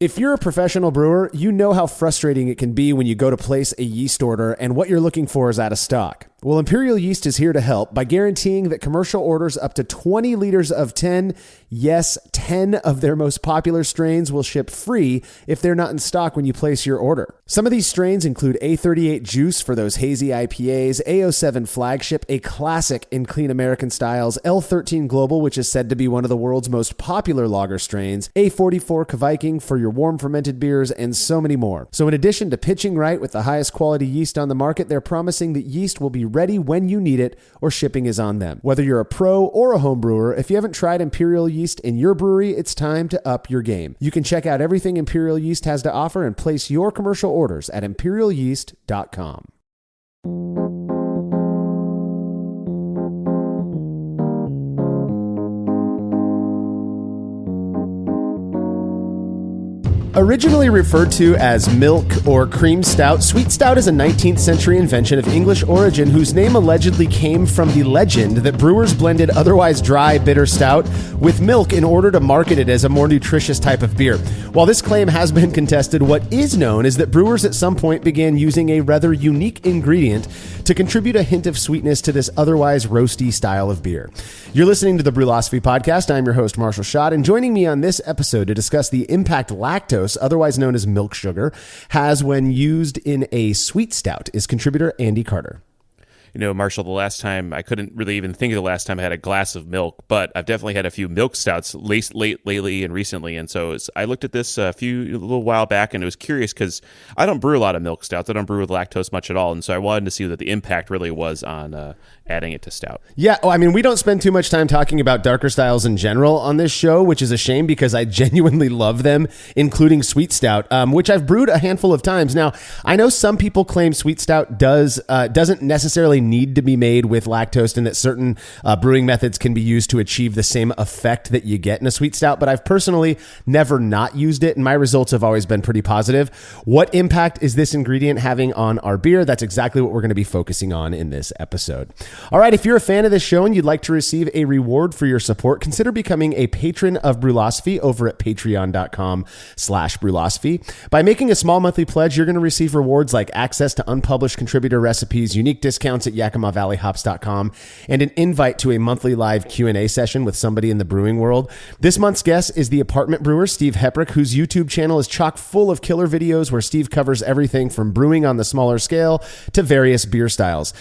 If you're a professional brewer, you know how frustrating it can be when you go to place a yeast order and what you're looking for is out of stock. Well, Imperial Yeast is here to help by guaranteeing that commercial orders up to 20 liters of 10, yes, 10 of their most popular strains will ship free if they're not in stock when you place your order. Some of these strains include A38 Juice for those hazy IPAs, A07 Flagship, a classic in clean American styles, L13 Global, which is said to be one of the world's most popular lager strains, A44 Kviking for your warm fermented beers, and so many more. So in addition to pitching right with the highest quality yeast on the market, they're promising that yeast will be ready when you need it, or shipping is on them. Whether you're a pro or a home brewer, if you haven't tried Imperial Yeast in your brewery, it's time to up your game. You can check out everything Imperial Yeast has to offer and place your commercial orders at imperialyeast.com. Originally referred to as milk or cream stout, Sweet Stout is a 19th century invention of English origin whose name allegedly came from the legend that brewers blended otherwise dry, bitter stout with milk in order to market it as a more nutritious type of beer. While this claim has been contested, what is known is that brewers at some point began using a rather unique ingredient to contribute a hint of sweetness to this otherwise roasty style of beer. You're listening to the Brewlosophy Podcast. I'm your host, Marshall Schott, and joining me on this episode to discuss the impact lactose, otherwise known as milk sugar, has when used in a sweet stout is contributor Andy Carter. You know, Marshall, the last time, I couldn't really even think of the last time I had a glass of milk, but I've definitely had a few milk stouts lately and recently. And so I looked at this a little while back, and it was curious because I don't brew a lot of milk stouts. I don't brew with lactose much at all. And so I wanted to see what the impact really was on adding it to stout. Yeah, well, I mean, we don't spend too much time talking about darker styles in general on this show, which is a shame because I genuinely love them, including Sweet Stout, which I've brewed a handful of times. Now, I know some people claim Sweet Stout doesn't necessarily need to be made with lactose and that certain brewing methods can be used to achieve the same effect that you get in a Sweet Stout, but I've personally never not used it, and my results have always been pretty positive. What impact is this ingredient having on our beer? That's exactly what we're going to be focusing on in this episode. All right, if you're a fan of this show and you'd like to receive a reward for your support, consider becoming a patron of Brewlosophy over at patreon.com/Brewlosophy. By making a small monthly pledge, you're going to receive rewards like access to unpublished contributor recipes, unique discounts at YakimaValleyHops.com, and an invite to a monthly live Q&A session with somebody in the brewing world. This month's guest is the apartment brewer, Steve Heprick, whose YouTube channel is chock full of killer videos where Steve covers everything from brewing on the smaller scale to various beer styles.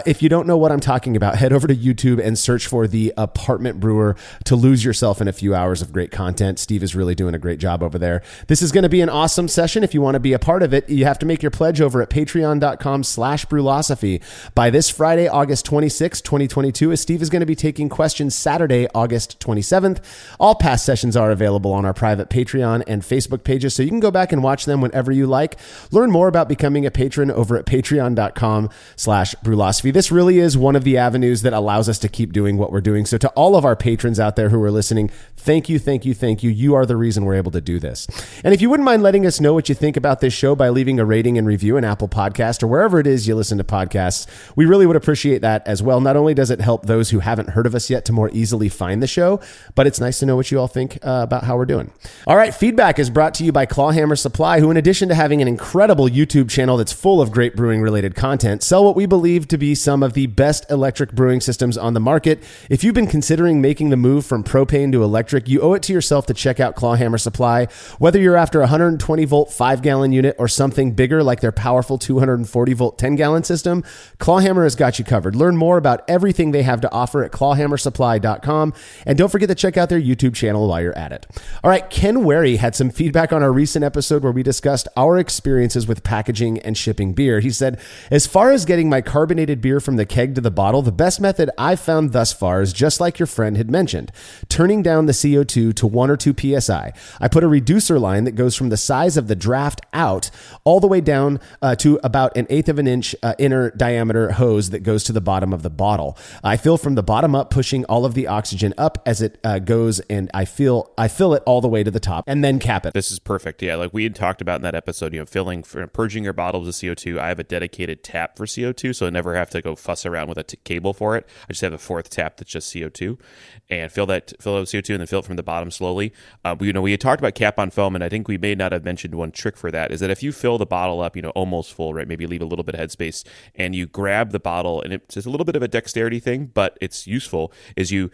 If you don't know what I'm talking about, head over to YouTube and search for the apartment brewer to lose yourself in a few hours of great content. Steve is really doing a great job over there. This is going to be an awesome session. If you want to be a part of it, you have to make your pledge over at patreon.com/Brewlosophy by this Friday, August 26, 2022, as Steve is going to be taking questions Saturday, August 27th. All past sessions are available on our private Patreon and Facebook pages, so you can go back and watch them whenever you like. Learn more about becoming a patron over at patreon.com/Brewlosophy. This really is one of the avenues that allows us to keep doing what we're doing. So to all of our patrons out there who are listening, thank you, thank you, thank you. You are the reason we're able to do this. And if you wouldn't mind letting us know what you think about this show by leaving a rating and review in Apple Podcast or wherever it is you listen to podcasts, we really would appreciate that as well. Not only does it help those who haven't heard of us yet to more easily find the show, but it's nice to know what you all think about how we're doing. All right, feedback is brought to you by Clawhammer Supply, who in addition to having an incredible YouTube channel that's full of great brewing related content, sell what we believe to be some of the best electric brewing systems on the market. If you've been considering making the move from propane to electric, you owe it to yourself to check out Clawhammer Supply. Whether you're after a 120 volt 5-gallon unit or something bigger like their powerful 240 volt 10-gallon system, Clawhammer has got you covered. Learn more about everything they have to offer at clawhammersupply.com, and don't forget to check out their YouTube channel while you're at it. All right, Ken Wary had some feedback on our recent episode where we discussed our experiences with packaging and shipping beer. He said, as far as getting my carbonated beer from the keg to the bottle, the best method I've found thus far is just like your friend had mentioned, turning down the CO2 to 1 or 2 psi. I put a reducer line that goes from the size of the draft out all the way down to about 1/8 of an inch inner diameter hose that goes to the bottom of the bottle. I fill from the bottom up, pushing all of the oxygen up as it goes, and I fill it all the way to the top and then cap it. This is perfect. Yeah, like we had talked about in that episode, purging your bottles of CO2. I have a dedicated tap for CO2, so I never have to go fuss around with a cable for it. I just have a fourth tap that's just CO2, and fill it with CO2, and then fill it from the bottom slowly. We had talked about cap on foam, and I think we may not have mentioned one trick for that. Is that if you fill the bottle up, almost full, right? Maybe leave a little bit of headspace, and you grab the bottle, and it's just a little bit of a dexterity thing, but it's useful. Is you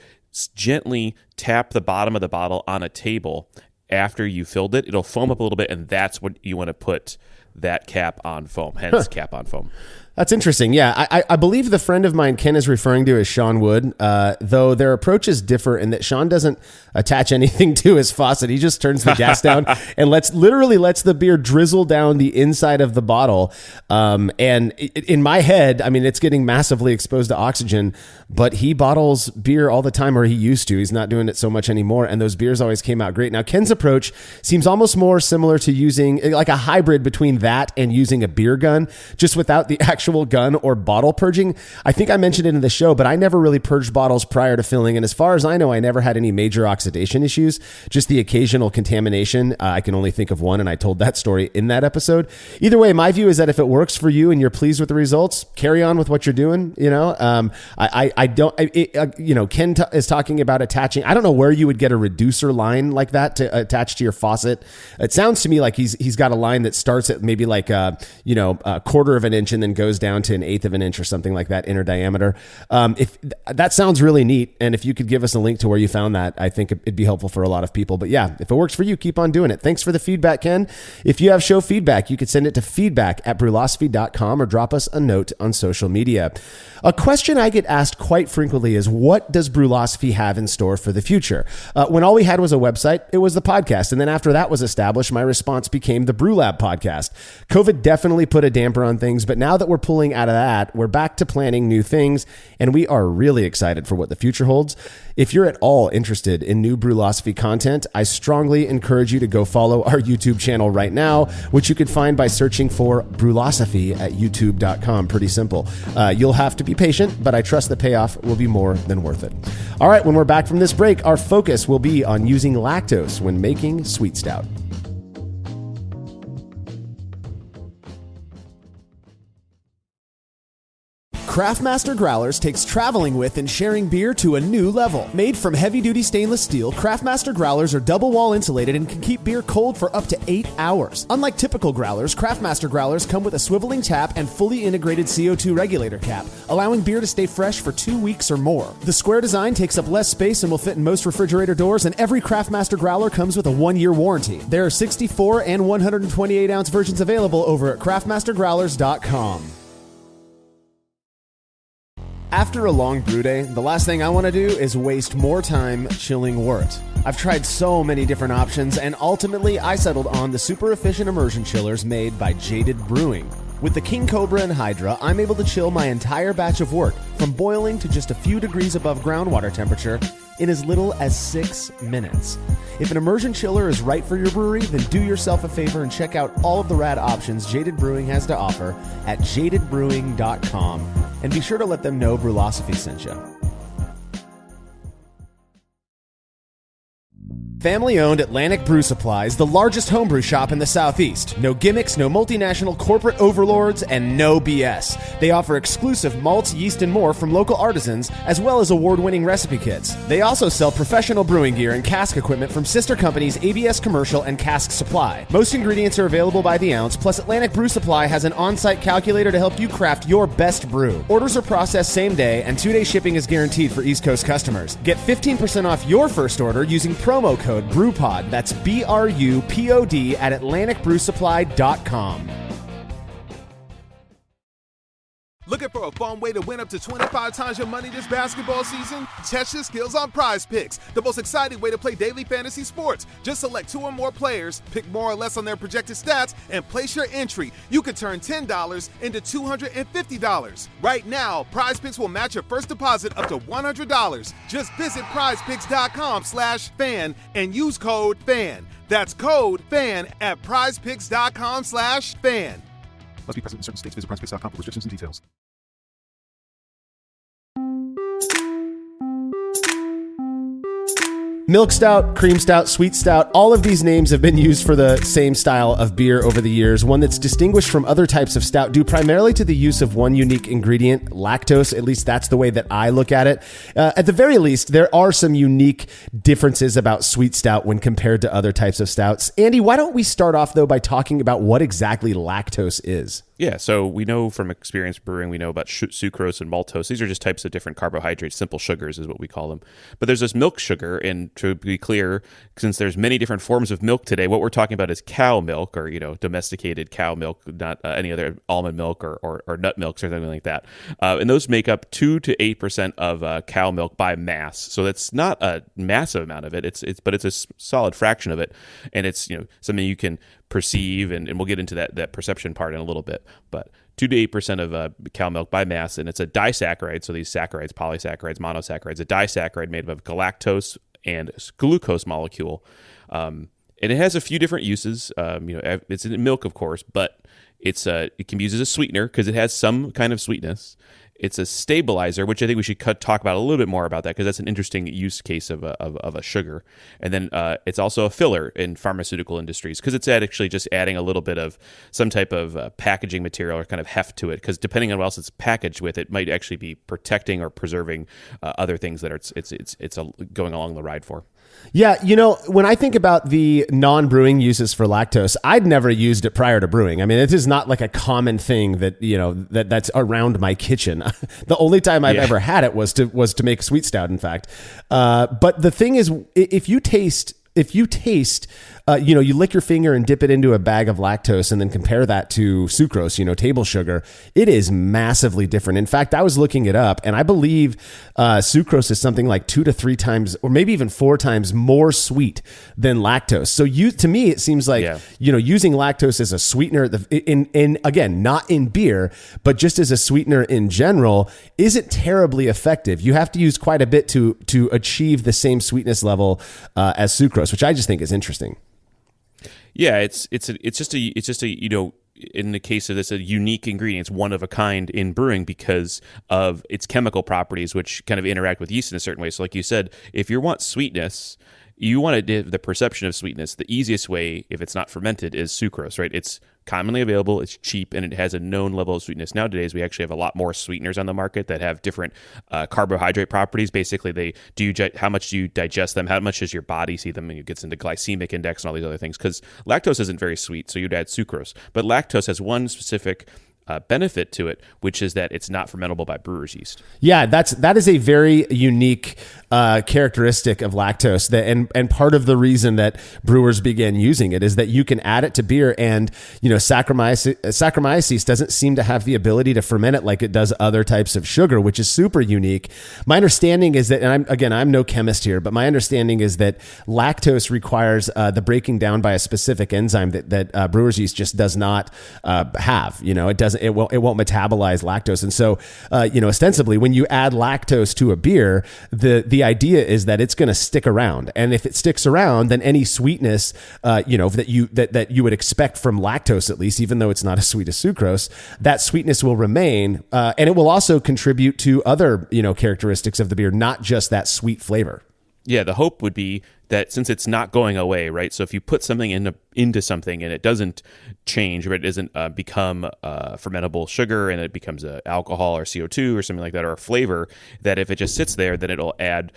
gently tap the bottom of the bottle on a table after you filled it. It'll foam up a little bit, and that's what you want to put that cap on foam, hence cap on foam. That's interesting. Yeah, I believe the friend of mine Ken is referring to is Sean Wood, though their approaches differ in that Sean doesn't attach anything to his faucet. He just turns the gas down and lets the beer drizzle down the inside of the bottle. And in my head, I mean, it's getting massively exposed to oxygen, but he bottles beer all the time, or he used to. He's not doing it so much anymore, and those beers always came out great. Now, Ken's approach seems almost more similar to using like a hybrid between that and using a beer gun, just without the actual gun or bottle purging. I think I mentioned it in the show, but I never really purged bottles prior to filling. And as far as I know, I never had any major oxidation issues, just the occasional contamination. I can only think of one, and I told that story in that episode. Either way, my view is that if it works for you and you're pleased with the results, carry on with what you're doing. Ken is talking about attaching. I don't know where you would get a reducer line like that to attach to your faucet. It sounds to me like he's got a line that starts at maybe like a quarter of an inch and then goes down to an eighth of an inch or something like that inner diameter. If that sounds really neat, and if you could give us a link to where you found that, I think it'd be helpful for a lot of people. But yeah, if it works for you, keep on doing it. Thanks for the feedback, Ken. If you have show feedback, you could send it to feedback@brulosophy.com or drop us a note on social media. A question I get asked quite frequently is, what does Brulosophy have in store for the future? When all we had was a website, it was the podcast. And then after that was established, my response became the Brew Lab podcast. COVID definitely put a damper on things, but now that we're pulling out of that, we're back to planning new things, and we are really excited for what the future holds. If you're at all interested in new Brulosophy content, I strongly encourage you to go follow our YouTube channel right now, which you can find by searching for Brulosophy at youtube.com. Pretty simple. You'll have to be patient, but I trust the payoff will be more than worth it. All right, when we're back from this break, our focus will be on using lactose when making Sweet Stout. Craftmaster Growlers takes traveling with and sharing beer to a new level. Made from heavy-duty stainless steel, Craftmaster Growlers are double-wall insulated and can keep beer cold for up to 8 hours. Unlike typical growlers, Craftmaster Growlers come with a swiveling tap and fully integrated CO2 regulator cap, allowing beer to stay fresh for 2 weeks or more. The square design takes up less space and will fit in most refrigerator doors, and every Craftmaster Growler comes with a 1-year warranty. There are 64 and 128-ounce versions available over at craftmastergrowlers.com. After a long brew day, the last thing I want to do is waste more time chilling wort. I've tried so many different options, and ultimately I settled on the super efficient immersion chillers made by Jaded Brewing. With the King Cobra and Hydra, I'm able to chill my entire batch of wort from boiling to just a few degrees above groundwater temperature in as little as 6 minutes. If an immersion chiller is right for your brewery, then do yourself a favor and check out all of the rad options Jaded Brewing has to offer at jadedbrewing.com. And be sure to let them know Brulosophy sent you. Family-owned Atlantic Brew Supply is the largest homebrew shop in the Southeast. No gimmicks, no multinational corporate overlords, and no BS. They offer exclusive malts, yeast, and more from local artisans, as well as award-winning recipe kits. They also sell professional brewing gear and cask equipment from sister companies ABS Commercial and Cask Supply. Most ingredients are available by the ounce, plus Atlantic Brew Supply has an on-site calculator to help you craft your best brew. Orders are processed same day, and 2-day shipping is guaranteed for East Coast customers. Get 15% off your first order using promo code BREWPOD. That's BRUPOD at AtlanticBrewSupply.com. Looking for a fun way to win up to 25 times your money this basketball season? Test your skills on Prize Picks, the most exciting way to play daily fantasy sports. Just select 2 or more players, pick more or less on their projected stats, and place your entry. You could turn $10 into $250. Right now, Prize Picks will match your first deposit up to $100. Just visit prizepicks.com/fan and use code FAN. That's code FAN at prizepicks.com/fan. Must be present in certain states. Visit prizepicks.com for restrictions and details. Milk stout, cream stout, sweet stout, all of these names have been used for the same style of beer over the years, one that's distinguished from other types of stout due primarily to the use of one unique ingredient, lactose. At least that's the way that I look at it. At the very least, there are some unique differences about sweet stout when compared to other types of stouts. Andy, why don't we start off, though, by talking about what exactly lactose is? Yeah, so we know from experience brewing, we know about sucrose and maltose. These are just types of different carbohydrates, simple sugars is what we call them. But there's this milk sugar, and to be clear, since there's many different forms of milk today, what we're talking about is cow milk or, domesticated cow milk, not any other almond milk or nut milks or something like that. And those make up 2 to 8% of cow milk by mass. So that's not a massive amount of it, but it's a solid fraction of it. And it's, something you can perceive, and we'll get into that perception part in a little bit, but 2 to 8% of cow milk by mass, and it's a disaccharide, so these saccharides, polysaccharides, monosaccharides, a disaccharide made up of galactose and glucose molecule, and it has a few different uses. It's in milk, of course, but it can be used as a sweetener because it has some kind of sweetness. It's a stabilizer, which I think we should talk about a little bit more about that because that's an interesting use case of a sugar. And then it's also a filler in pharmaceutical industries because it's actually just adding a little bit of some type of packaging material or kind of heft to it because depending on what else it's packaged with, it might actually be protecting or preserving other things that it's going along the ride for. Yeah, when I think about the non-brewing uses for lactose, I'd never used it prior to brewing. I mean, it is not like a common thing that, that's around my kitchen. The only time I've ever had it was to make sweet stout, in fact. But the thing is, if you taste, you lick your finger and dip it into a bag of lactose and then compare that to sucrose, table sugar, it is massively different. In fact, I was looking it up and I believe sucrose is something like 2 to 3 times or maybe even 4 times more sweet than lactose. So to me, it seems like, using lactose as a sweetener in again, not in beer, but just as a sweetener in general isn't terribly effective. You have to use quite a bit to achieve the same sweetness level as sucrose, which I just think is interesting. Yeah, it's just a in the case of this, a unique ingredient. It's one of a kind in brewing because of its chemical properties, which kind of interact with yeast in a certain way. So like you said, if you want sweetness, you want the perception of sweetness. The easiest way, if it's not fermented, is sucrose, right? It's commonly available, it's cheap, and it has a known level of sweetness. Nowadays, we actually have a lot more sweeteners on the market that have different carbohydrate properties. Basically, how much do you digest them? How much does your body see them? And it gets into glycemic index and all these other things. Because lactose isn't very sweet, so you'd add sucrose. But lactose has one specific benefit to it, which is that it's not fermentable by brewer's yeast. Yeah, that is a very unique characteristic of lactose, and part of the reason that brewers began using it is that you can add it to beer, and Saccharomyces doesn't seem to have the ability to ferment it like it does other types of sugar, which is super unique. My understanding is that, and I'm no chemist here, but my understanding is that lactose requires the breaking down by a specific enzyme that brewer's yeast just does not have. It won't metabolize lactose. And so, ostensibly when you add lactose to a beer, the idea is that it's going to stick around. And if it sticks around, then any sweetness, that you would expect from lactose, at least, even though it's not as sweet as sucrose, that sweetness will remain. And it will also contribute to other, characteristics of the beer, not just that sweet flavor. Yeah, the hope would be that since it's not going away, right? So if you put something into something and it doesn't change, or it doesn't become fermentable sugar and it becomes alcohol or CO2 or something like that, or a flavor, that if it just sits there, then it'll add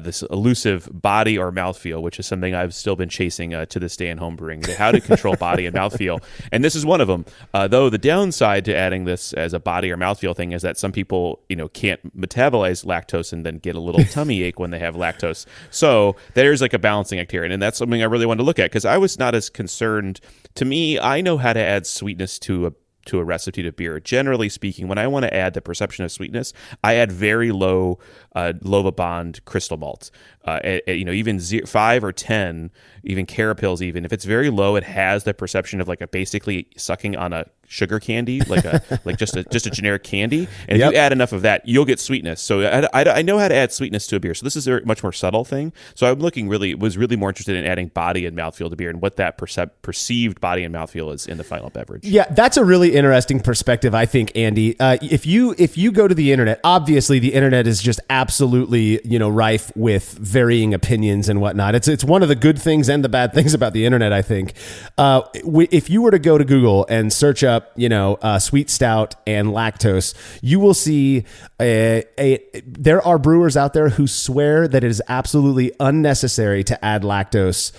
this elusive body or mouthfeel, which is something I've still been chasing to this day in home brewing, how to control body and mouthfeel. And this is one of them. Though the downside to adding this as a body or mouthfeel thing is that some people, can't metabolize lactose and then get a little tummy ache when they have lactose. So there's like a balancing act here. And that's something I really wanted to look at because I was not as concerned. To me, I know how to add sweetness to a recipe to beer. Generally speaking, when I want to add the perception of sweetness, I add very low Lovabond crystal malt. Even 5 or 10, even carapils, even if it's very low, it has the perception of like basically sucking on a sugar candy, like just a generic candy. And if you add enough of that, you'll get sweetness. So I know how to add sweetness to a beer. So this is a much more subtle thing. So I'm was really more interested in adding body and mouthfeel to beer and what that perceived body and mouthfeel is in the final beverage. Yeah, that's a really interesting perspective, I think, Andy. If you go to the internet, obviously the internet is just absolutely, rife with varying opinions and whatnot. It's one of the good things and the bad things about the internet, I think. If you were to go to Google and search up, Sweet Stout and Lactose, you will see there are brewers out there who swear that it is absolutely unnecessary to add lactose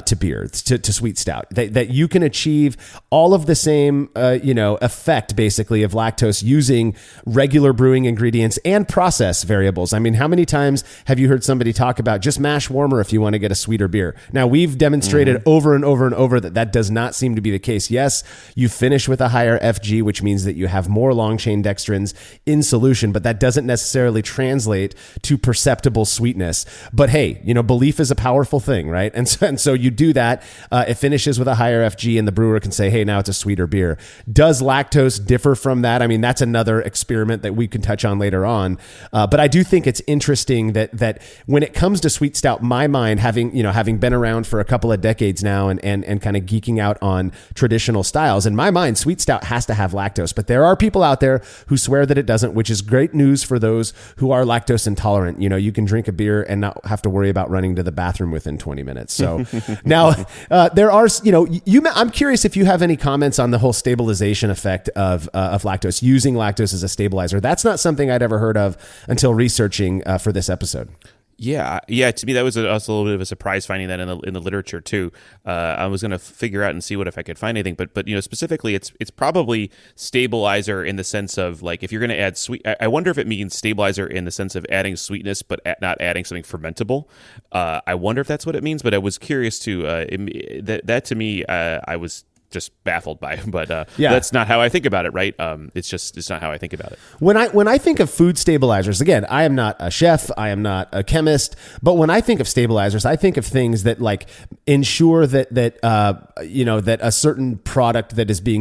to beer, to Sweet Stout. That you can achieve all of the same, effect basically of lactose using regular brewing ingredients and process variables. I mean, how many times have you heard somebody talk about just mash warmer if you want to get a sweeter beer? Now, we've demonstrated over and over and over that does not seem to be the case. Yes, you finish with a higher FG, which means that you have more long chain dextrins in solution, but that doesn't necessarily translate to perceptible sweetness. But hey, belief is a powerful thing, right? And so you do that. It finishes with a higher FG, and the brewer can say, hey, now it's a sweeter beer. Does lactose differ from that? I mean, that's another experiment that we can touch on later on. But I do think it's interesting that when it comes to Sweet Stout, my mind, having been around for a couple of decades now and kind of geeking out on traditional styles, in my mind, Sweet Stout has to have lactose. But there are people out there who swear that it doesn't, which is great news for those who are lactose intolerant. You can drink a beer and not have to worry about running to the bathroom within 20 minutes. So now there are, I'm curious if you have any comments on the whole stabilization effect of lactose, using lactose as a stabilizer. That's not something I'd ever heard of until researching for this episode. Yeah. To me, that was also a little bit of a surprise finding that in the literature too. I was going to figure out and see if I could find anything, but specifically, it's probably stabilizer in the sense of like if you're going to add sweet. I wonder if it means stabilizer in the sense of adding sweetness, but not adding something fermentable. I wonder if that's what it means. But I was curious too. That to me, I was just baffled by, but that's not how I think about it, right? It's not how I think about it. When I think of food stabilizers, again, I am not a chef, I am not a chemist, but when I think of stabilizers, I think of things that like ensure that a certain product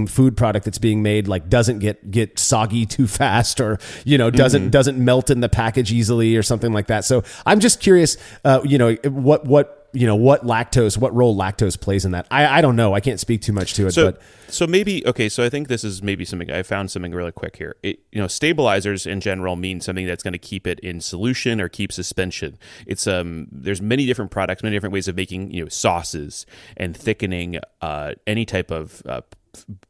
food product that's being made like doesn't get soggy too fast, or doesn't melt in the package easily or something like that. So I'm just curious, what role lactose plays in that. I don't know. I can't speak too much to it. So maybe, okay, so I think this is maybe something, I found something really quick here. Stabilizers in general mean something that's going to keep it in solution or keep suspension. It's there's many different products, many different ways of making, sauces and thickening any type of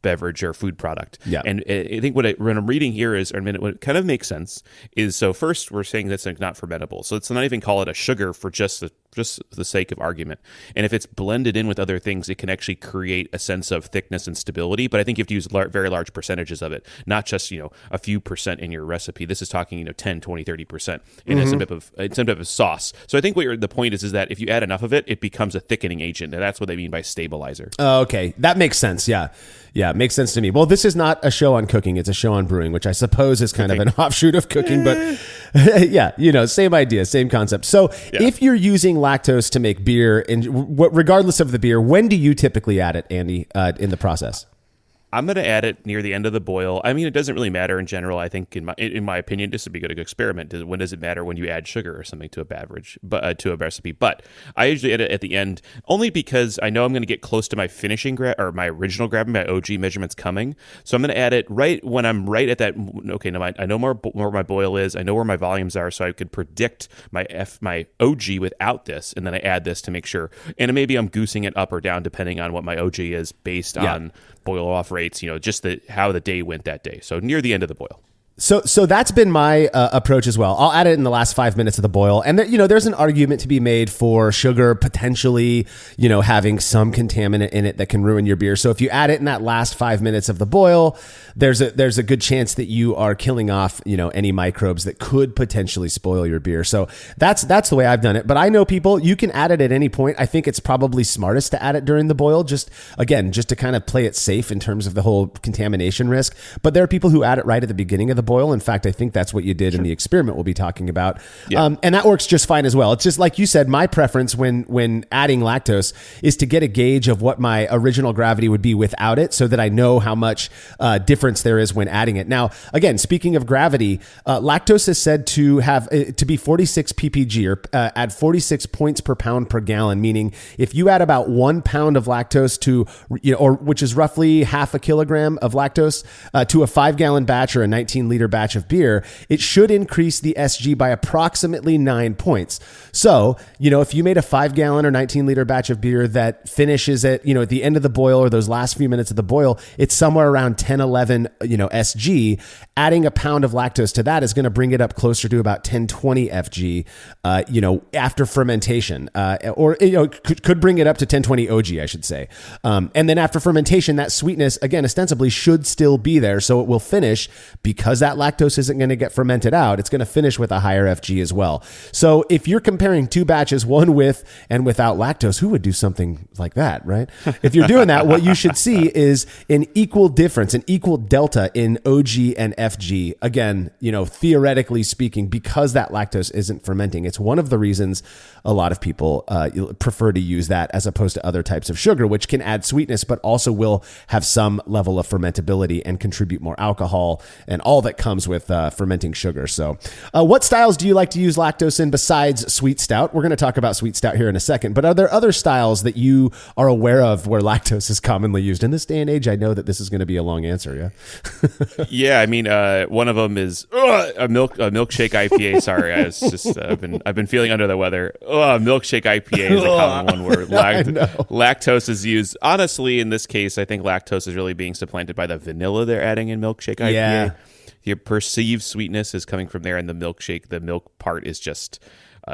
beverage or food product. Yeah. And I think what I'm reading here is, what kind of makes sense is, so first we're saying that's like not fermentable. So let's not even call it a sugar for just the sake of argument. And if it's blended in with other things, it can actually create a sense of thickness and stability. But I think you have to use very large percentages of it, not just, a few percent in your recipe. This is talking, 10, 20, 30%. And it's some type of sauce. So I think the point is that if you add enough of it, it becomes a thickening agent. And that's what they mean by stabilizer. Oh, okay. That makes sense. Yeah. Yeah, it makes sense to me. Well, this is not a show on cooking. It's a show on brewing, which I suppose is kind of an offshoot of cooking. But yeah, same idea, same concept. So if you're using lactose to make beer, regardless of the beer, when do you typically add it, Andy, in the process? I'm going to add it near the end of the boil. I mean, it doesn't really matter in general. I think, in my opinion, this would be a good experiment. When does it matter when you add sugar or something to a beverage, to a recipe? But I usually add it at the end, only because I know I'm going to get close to my finishing or my original gravity, my OG measurements coming. So I'm going to add it right when I'm right at that. Okay, now I know more where my boil is. I know where my volumes are, so I could predict my OG without this, and then I add this to make sure. And maybe I'm goosing it up or down depending on what my OG is based on boil off rates, just how the day went that day. So near the end of the boil. So that's been my approach as well. I'll add it in the last 5 minutes of the boil. And there's an argument to be made for sugar potentially, having some contaminant in it that can ruin your beer. So if you add it in that last 5 minutes of the boil, there's a good chance that you are killing off, any microbes that could potentially spoil your beer. So that's the way I've done it. But I know people, you can add it at any point. I think it's probably smartest to add it during the boil, just to kind of play it safe in terms of the whole contamination risk. But there are people who add it right at the beginning of the boil. In fact, I think that's what you did in the experiment we'll be talking about. Yeah. And that works just fine as well. It's just like you said, my preference when adding lactose is to get a gauge of what my original gravity would be without it, so that I know how much difference there is when adding it. Now, again, speaking of gravity, lactose is said to have to be 46 ppg, or at 46 points per pound per gallon, meaning if you add about 1 pound of lactose to, or which is roughly half a kilogram of lactose to a 5-gallon batch or a 19-liter batch of beer, it should increase the SG by approximately 9 points. So, if you made a 5-gallon or 19-liter batch of beer that finishes at, at the end of the boil or those last few minutes of the boil, it's somewhere around 10, 11, SG. Adding a pound of lactose to that is going to bring it up closer to about 10, 20 FG, after fermentation, or could bring it up to 1020 OG, I should say. And then after fermentation, that sweetness, again, ostensibly should still be there. So it will finish, because that lactose isn't going to get fermented out, it's going to finish with a higher FG as well. So if you're comparing two batches, one with and without lactose, who would do something like that, right? If you're doing that, what you should see is an equal difference, an equal delta in OG and FG. Again, theoretically speaking, because that lactose isn't fermenting. It's one of the reasons a lot of people prefer to use that as opposed to other types of sugar, which can add sweetness, but also will have some level of fermentability and contribute more alcohol and all that comes with fermenting sugar. So what styles do you like to use lactose in besides Sweet Stout? We're going to talk about Sweet Stout here in a second, but are there other styles that you are aware of where lactose is commonly used? In this day and age, I know that this is going to be a long answer, yeah? Yeah, I mean, one of them is a milkshake IPA. Sorry, I've been feeling under the weather. Milkshake IPA is a common one where lactose is used. Honestly, in this case, I think lactose is really being supplanted by the vanilla they're adding in milkshake IPA. Yeah. Your perceived sweetness is coming from there, and the milk part is just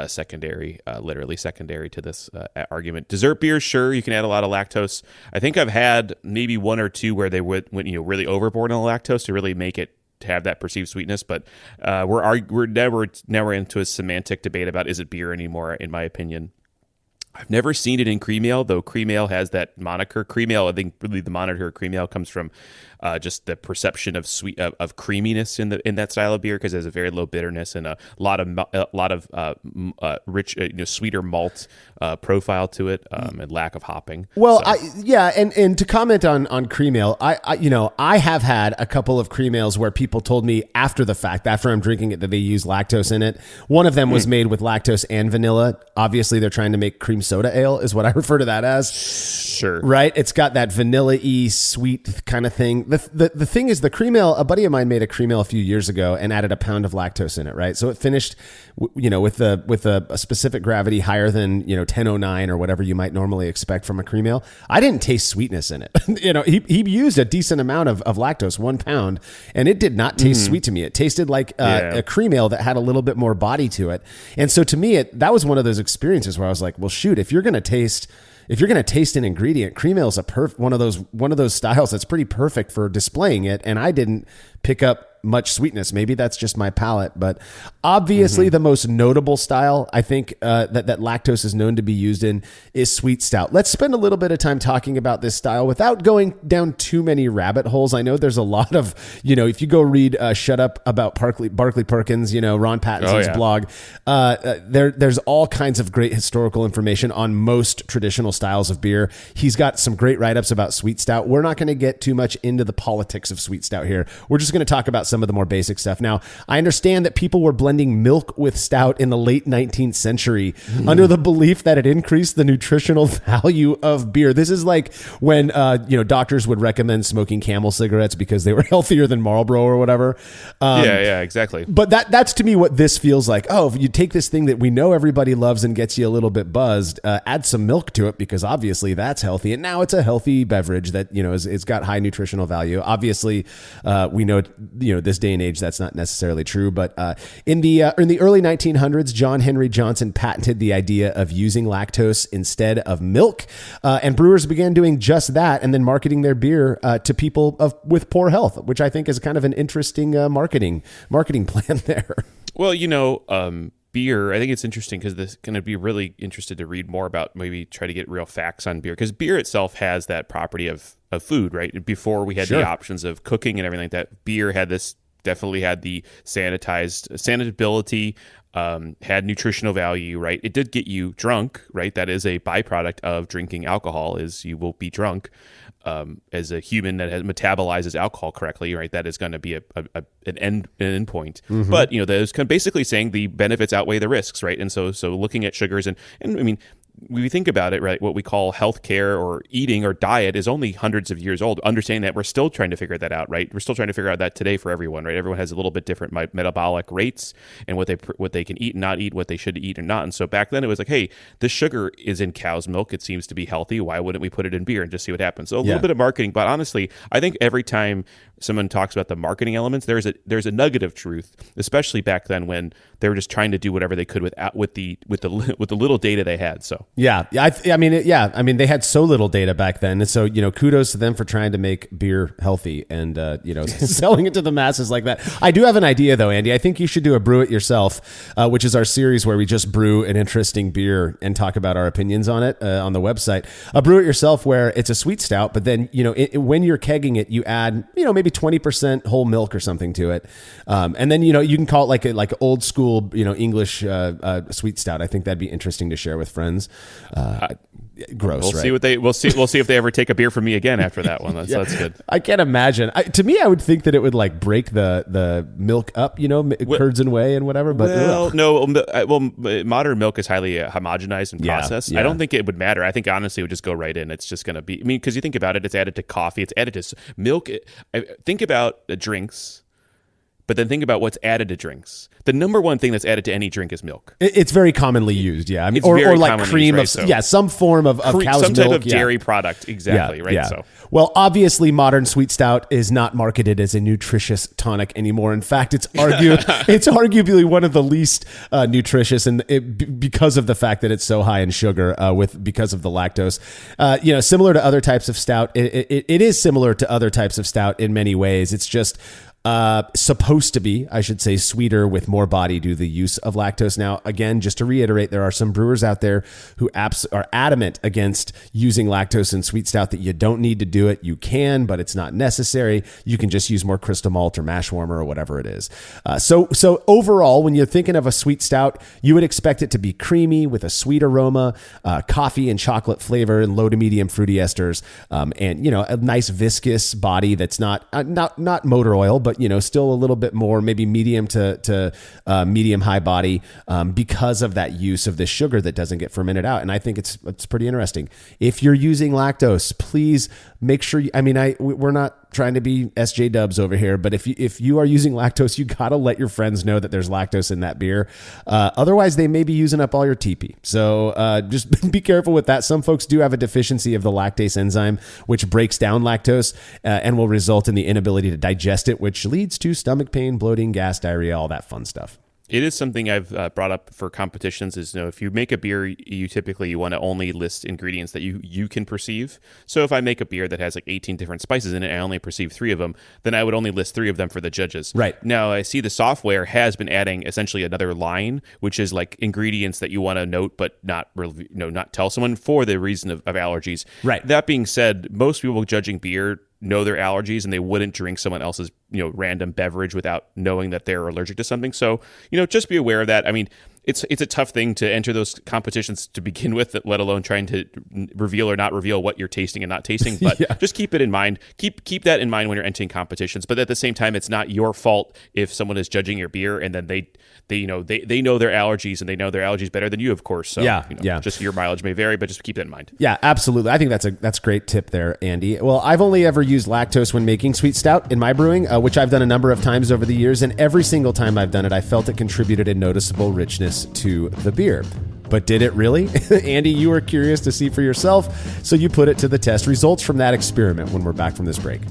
secondary, literally secondary to this argument. Dessert beers, sure, you can add a lot of lactose. I think I've had maybe one or two where they went really overboard on the lactose to really make it to have that perceived sweetness, but we're never into a semantic debate about is it beer anymore, in my opinion. I've never seen it in cream ale, though cream ale has that moniker. Cream ale, I think really the moniker cream ale comes from just the perception of of creaminess in that style of beer, because there's a very low bitterness and a lot of rich, sweeter malt profile to it, and lack of hopping. Well, and to comment on cream ale, I have had a couple of cream ales where people told me after the fact, after I'm drinking it, that they use lactose in it. One of them was made with lactose and vanilla. Obviously, they're trying to make cream soda ale, is what I refer to that as. Sure. Right? It's got that vanilla-y sweet kind of thing. The thing is, the cream ale, a buddy of mine made a cream ale a few years ago and added a pound of lactose in it, right? So it finished, with a specific gravity higher than, 1009 or whatever you might normally expect from a cream ale. I didn't taste sweetness in it. He used a decent amount of lactose, 1 pound, and it did not taste sweet to me. It tasted like a cream ale that had a little bit more body to it. And so to me, that was one of those experiences where I was like, well, shoot, if you're going to taste an ingredient, cream ale is one of those styles that's pretty perfect for displaying it. And I didn't pick up much sweetness. Maybe that's just my palate, but obviously the most notable style I think that lactose is known to be used in is Sweet Stout. Let's spend a little bit of time talking about this style without going down too many rabbit holes. I know there's a lot of, if you go read Shut Up About Barclay Perkins, Ron Pattinson's blog, there's all kinds of great historical information on most traditional styles of beer. He's got some great write-ups about Sweet Stout. We're not going to get too much into the politics of Sweet Stout here. We're just going to talk about some of the more basic stuff. Now, I understand that people were blending milk with stout in the late 19th century under the belief that it increased the nutritional value of beer. This is like when, doctors would recommend smoking Camel cigarettes because they were healthier than Marlboro or whatever. Yeah, exactly. But that's to me what this feels like. Oh, if you take this thing that we know everybody loves and gets you a little bit buzzed, add some milk to it because obviously that's healthy. And now it's a healthy beverage that, it's got high nutritional value. Obviously, we know, this day and age, that's not necessarily true. But in the early 1900s, John Henry Johnson patented the idea of using lactose instead of milk. And brewers began doing just that and then marketing their beer to people with poor health, which I think is kind of an interesting marketing plan there. Well, beer, I think it's interesting because this going to be really interested to read more about, maybe try to get real facts on beer, because beer itself has that property of food, right? Before we had the options of cooking and everything like that, beer had this definitely had the sanitability, had nutritional value, right? It did get you drunk, right? That is a byproduct of drinking alcohol, is you will be drunk. As a human that metabolizes alcohol correctly, right? That is going to be an end point. But, those basically saying the benefits outweigh the risks, right? And so looking at sugars and I mean, when we think about it, right, what we call healthcare or eating or diet is only hundreds of years old. Understanding that we're still trying to figure that out, right? We're still trying to figure out that today for everyone, right? Everyone has a little bit different metabolic rates and what they can eat and not eat, what they should eat and not. And so back then it was like, hey, this sugar is in cow's milk. It seems to be healthy. Why wouldn't we put it in beer and just see what happens? So a little bit of marketing, but honestly, I think every time someone talks about the marketing elements, there's a nugget of truth, especially back then when they were just trying to do whatever they could with the little data they had. So I mean, they had so little data back then, and so kudos to them for trying to make beer healthy and selling it to the masses like that. I do have an idea though, Andy. I think you should do a Brew It Yourself, which is our series where we just brew an interesting beer and talk about our opinions on it on the website. A Brew It Yourself where it's a sweet stout, but then when you're kegging it, you add maybe 20% whole milk or something to it, and then you can call it like old school English sweet stout. I think that'd be interesting to share with friends. Gross. We'll right? see what we'll see if they ever take a beer from me again after that one. That's good. I can't imagine. To me, I would think that it would like break the milk up, curds and whey and whatever. But modern milk is highly homogenized and processed. I don't think it would matter. I think honestly, it would just go right in. It's just going to be. I mean, because you think about it, it's added to coffee. It's added to milk. Think about the drinks. But then think about what's added to drinks. The number one thing that's added to any drink is milk. It's very commonly used, yeah. I mean, or like cream used, right? Some form of cow's milk. Some type of dairy product, exactly, right? Yeah. So, well, obviously, modern sweet stout is not marketed as a nutritious tonic anymore. In fact, it's arguably one of the least nutritious, and because of the fact that it's so high in sugar, because of the lactose. Similar to other types of stout, it is similar to other types of stout in many ways. It's just supposed to be, I should say, sweeter with more body due to the use of lactose. Now, again, just to reiterate, there are some brewers out there who are adamant against using lactose in sweet stout, that you don't need to do it. You can, but it's not necessary. You can just use more crystal malt or mash warmer or whatever it is. So overall, when you're thinking of a sweet stout, you would expect it to be creamy with a sweet aroma, coffee and chocolate flavor, and low to medium fruity esters, and a nice viscous body that's not motor oil, but still a little bit more, maybe medium to medium high body, because of that use of this sugar that doesn't get fermented out. And I think it's pretty interesting. If you're using lactose, please make sure. We're not trying to be SJ Dubs over here, but if you are using lactose, you gotta let your friends know that there's lactose in that beer. Otherwise, they may be using up all your TP. So just be careful with that. Some folks do have a deficiency of the lactase enzyme, which breaks down lactose and will result in the inability to digest it, which leads to stomach pain, bloating, gas, diarrhea, all that fun stuff. It is something I've brought up for competitions is, if you make a beer, you typically want to only list ingredients that you can perceive. So if I make a beer that has like 18 different spices in it, and I only perceive 3 of them, then I would only list 3 of them for the judges. Right. Now I see the software has been adding essentially another line, which is like ingredients that you want to note, but not really, not tell someone for the reason of allergies. Right. That being said, most people judging beer know their allergies, and they wouldn't drink someone else's random beverage without knowing that they're allergic to something. So just be aware of that. I mean, it's a tough thing to enter those competitions to begin with, let alone trying to reveal or not reveal what you're tasting and not tasting. But just keep it in mind. Keep that in mind when you're entering competitions. But at the same time, it's not your fault if someone is judging your beer and then they know their allergies, and they know their allergies better than you, of course. So just your mileage may vary, but just keep that in mind. Yeah, absolutely. I think that's a great tip there, Andy. Well, I've only ever used lactose when making sweet stout in my brewing, which I've done a number of times over the years, and every single time I've done it, I felt it contributed a noticeable richness to the beer. But did it really? Andy, you were curious to see for yourself, so you put it to the test. Results from that experiment when we're back from this break.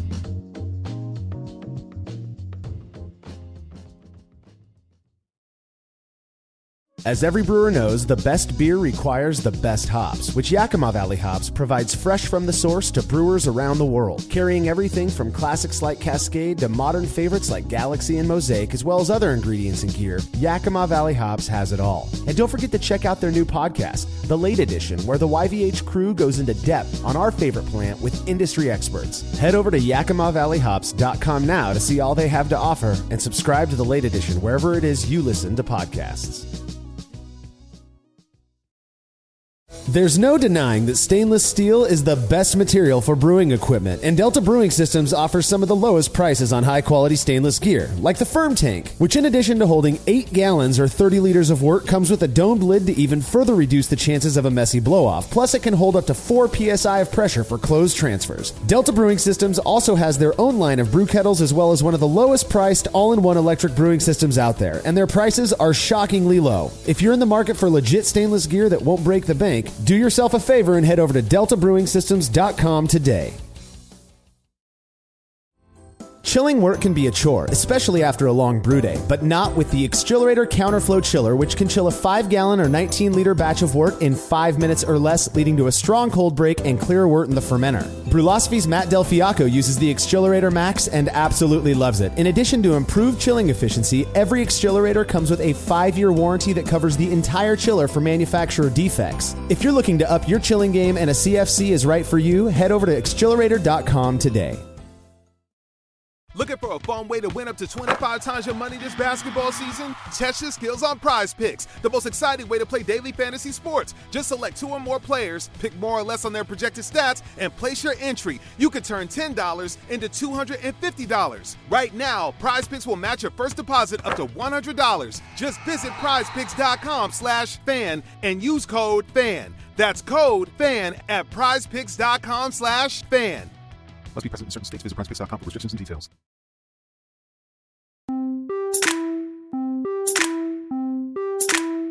As every brewer knows, the best beer requires the best hops, which Yakima Valley Hops provides fresh from the source to brewers around the world, carrying everything from classics like Cascade to modern favorites like Galaxy and Mosaic, as well as other ingredients and gear. Yakima Valley Hops has it all. And don't forget to check out their new podcast, The Late Edition, where the YVH crew goes into depth on our favorite plant with industry experts. Head over to YakimaValleyHops.com now to see all they have to offer and subscribe to The Late Edition wherever it is you listen to podcasts. There's no denying that stainless steel is the best material for brewing equipment, and Delta Brewing Systems offers some of the lowest prices on high-quality stainless gear, like the Firm Tank, which in addition to holding 8 gallons or 30 liters of wort, comes with a domed lid to even further reduce the chances of a messy blow-off. Plus, it can hold up to 4 psi of pressure for closed transfers. Delta Brewing Systems also has their own line of brew kettles, as well as one of the lowest-priced all-in-one electric brewing systems out there, and their prices are shockingly low. If you're in the market for legit stainless gear that won't break the bank, do yourself a favor and head over to deltabrewingsystems.com today. Chilling wort can be a chore, especially after a long brew day, but not with the Xchillerator Counterflow Chiller, which can chill a 5-gallon or 19-liter batch of wort in 5 minutes or less, leading to a strong cold break and clear wort in the fermenter. Brewlosophy's Matt Del Fiacco uses the Xchillerator Max and absolutely loves it. In addition to improved chilling efficiency, every Xchillerator comes with a 5-year warranty that covers the entire chiller for manufacturer defects. If you're looking to up your chilling game and a CFC is right for you, head over to Xchillerator.com today. Looking for a fun way to win up to 25 times your money this basketball season? Test your skills on Prize Picks, the most exciting way to play daily fantasy sports. Just select 2 or more players, pick more or less on their projected stats, and place your entry. You could turn $10 into $250. Right now, Prize Picks will match your first deposit up to $100. Just visit prizepicks.com/fan and use code FAN. That's code FAN at prizepicks.com/fan. Must be present in certain states. Visit prizepicks.com for restrictions and details.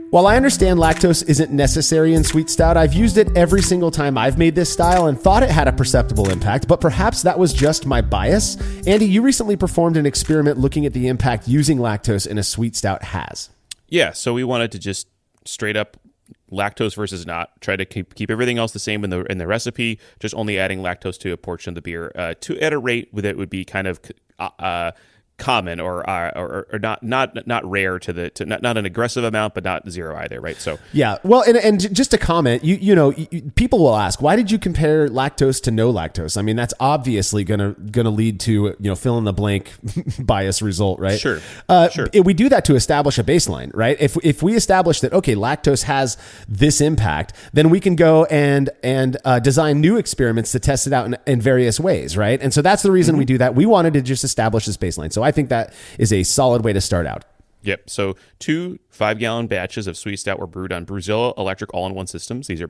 While I understand lactose isn't necessary in Sweet Stout, I've used it every single time I've made this style and thought it had a perceptible impact, but perhaps that was just my bias. Andy, you recently performed an experiment looking at the impact using lactose in a Sweet Stout has. Yeah, so we wanted to just straight up lactose versus not, try to keep everything else the same in the recipe, just only adding lactose to a portion of the beer to at a rate that would be kind of common or not rare to not an aggressive amount, but not zero either, right? So yeah, well, and just to comment, you know, people will ask, why did you compare lactose to no lactose? I mean, that's obviously gonna lead to, you know, fill in the blank bias result, right? Sure. We do that to establish a baseline, right? If we establish that, okay, lactose has this impact, then we can go and design new experiments to test it out in various ways, right? And so that's the reason we do that. We wanted to just establish this baseline. So I think that is a solid way to start out. Yep. So 2 5-gallon batches of Sweet Stout were brewed on Brewzilla electric all-in-one systems. These are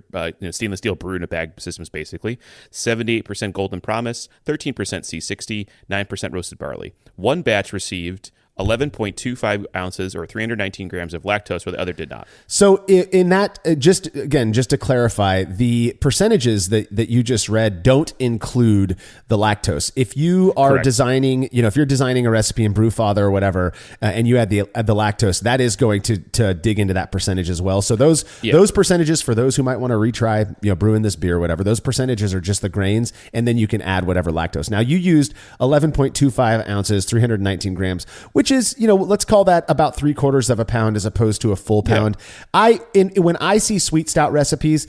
stainless steel brew in a bag systems, basically. 78% Golden Promise, 13% C60, 9% roasted barley. One batch received 11.25 ounces or 319 grams of lactose, where the other did not. So in that, just to clarify, the percentages that you just read don't include the lactose. If you are Correct. designing, if you're designing a recipe in Brewfather or whatever, and you add the lactose, that is going to dig into that percentage as well. So those percentages, for those who might want to retry, brewing this beer or whatever, those percentages are just the grains, and then you can add whatever lactose. Now, you used 11.25 ounces, 319 grams, which is, let's call that about 3/4 of a pound as opposed to a full pound. Yeah. When I see Sweet Stout recipes,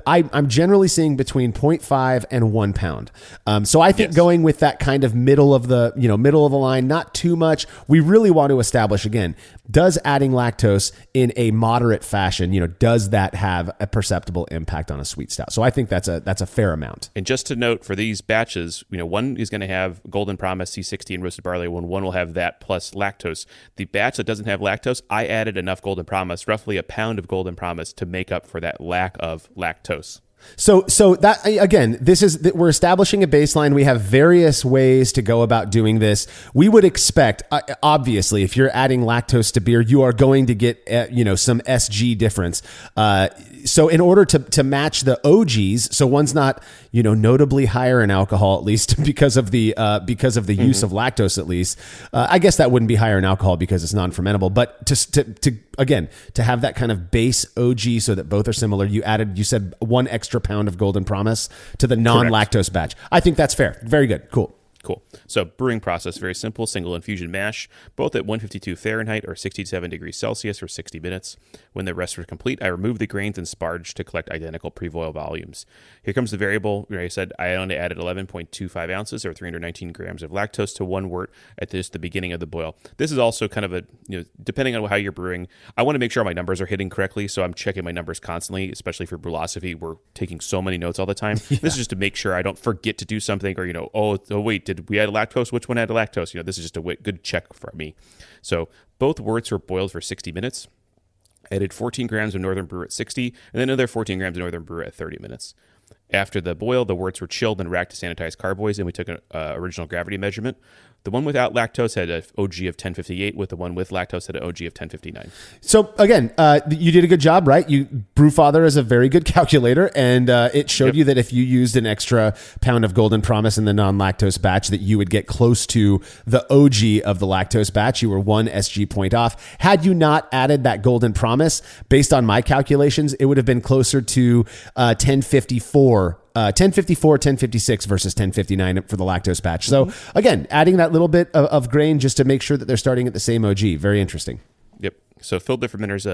I'm generally seeing between 0.5 and 1 pound. So I think going with that kind of middle of the line, not too much. We really want to establish, again, does adding lactose in a moderate fashion, does that have a perceptible impact on a Sweet Stout? So I think that's a fair amount. And just to note, for these batches, one is going to have Golden Promise C60 and roasted barley. One will have that plus lactose. The batch that doesn't have lactose, I added enough Golden Promise, roughly a pound of Golden Promise, to make up for that lack of lactose. So that, again, we're establishing a baseline. We have various ways to go about doing this. We would expect, obviously, if you're adding lactose to beer, you are going to get, some SG difference. So in order to match the OGs, so one's not, notably higher in alcohol, at least because of the use of lactose, at least. I guess that wouldn't be higher in alcohol because it's non-fermentable, but to have that kind of base OG so that both are similar, you said 1 extra pound of Golden Promise to the non-lactose batch. I think that's fair. Very good. Cool. So brewing process, very simple, single infusion mash, both at 152 Fahrenheit or 67 degrees Celsius for 60 minutes. When the rest were complete, I removed the grains and sparged to collect identical pre-boil volumes. Here comes the variable. Where I said I only added 11.25 ounces or 319 grams of lactose to 1 wort at the beginning of the boil. This is also kind of depending on how you're brewing, I want to make sure my numbers are hitting correctly, so I'm checking my numbers constantly, especially for Brewlosophy. We're taking so many notes all the time. Yeah. This is just to make sure I don't forget to do something or, oh wait, did we add lactose? Which one added lactose? This is just a good check for me. So both worts were boiled for 60 minutes. Added 14 grams of Northern Brew at 60, and then another 14 grams of Northern Brew at 30 minutes. After the boil, the worts were chilled and racked to sanitize carboys, and we took an original gravity measurement. The one without lactose had an OG of 1058, with the one with lactose had an OG of 1059. So again, you did a good job, right? Brewfather is a very good calculator, and it showed you that if you used an extra pound of Golden Promise in the non-lactose batch, that you would get close to the OG of the lactose batch. You were 1 SG point off. Had you not added that Golden Promise, based on my calculations, it would have been closer to 1054. 1056 versus 1059 for the lactose batch. So again, adding that little bit of grain just to make sure that they're starting at the same OG. Very interesting. Yep. So filled the fermenters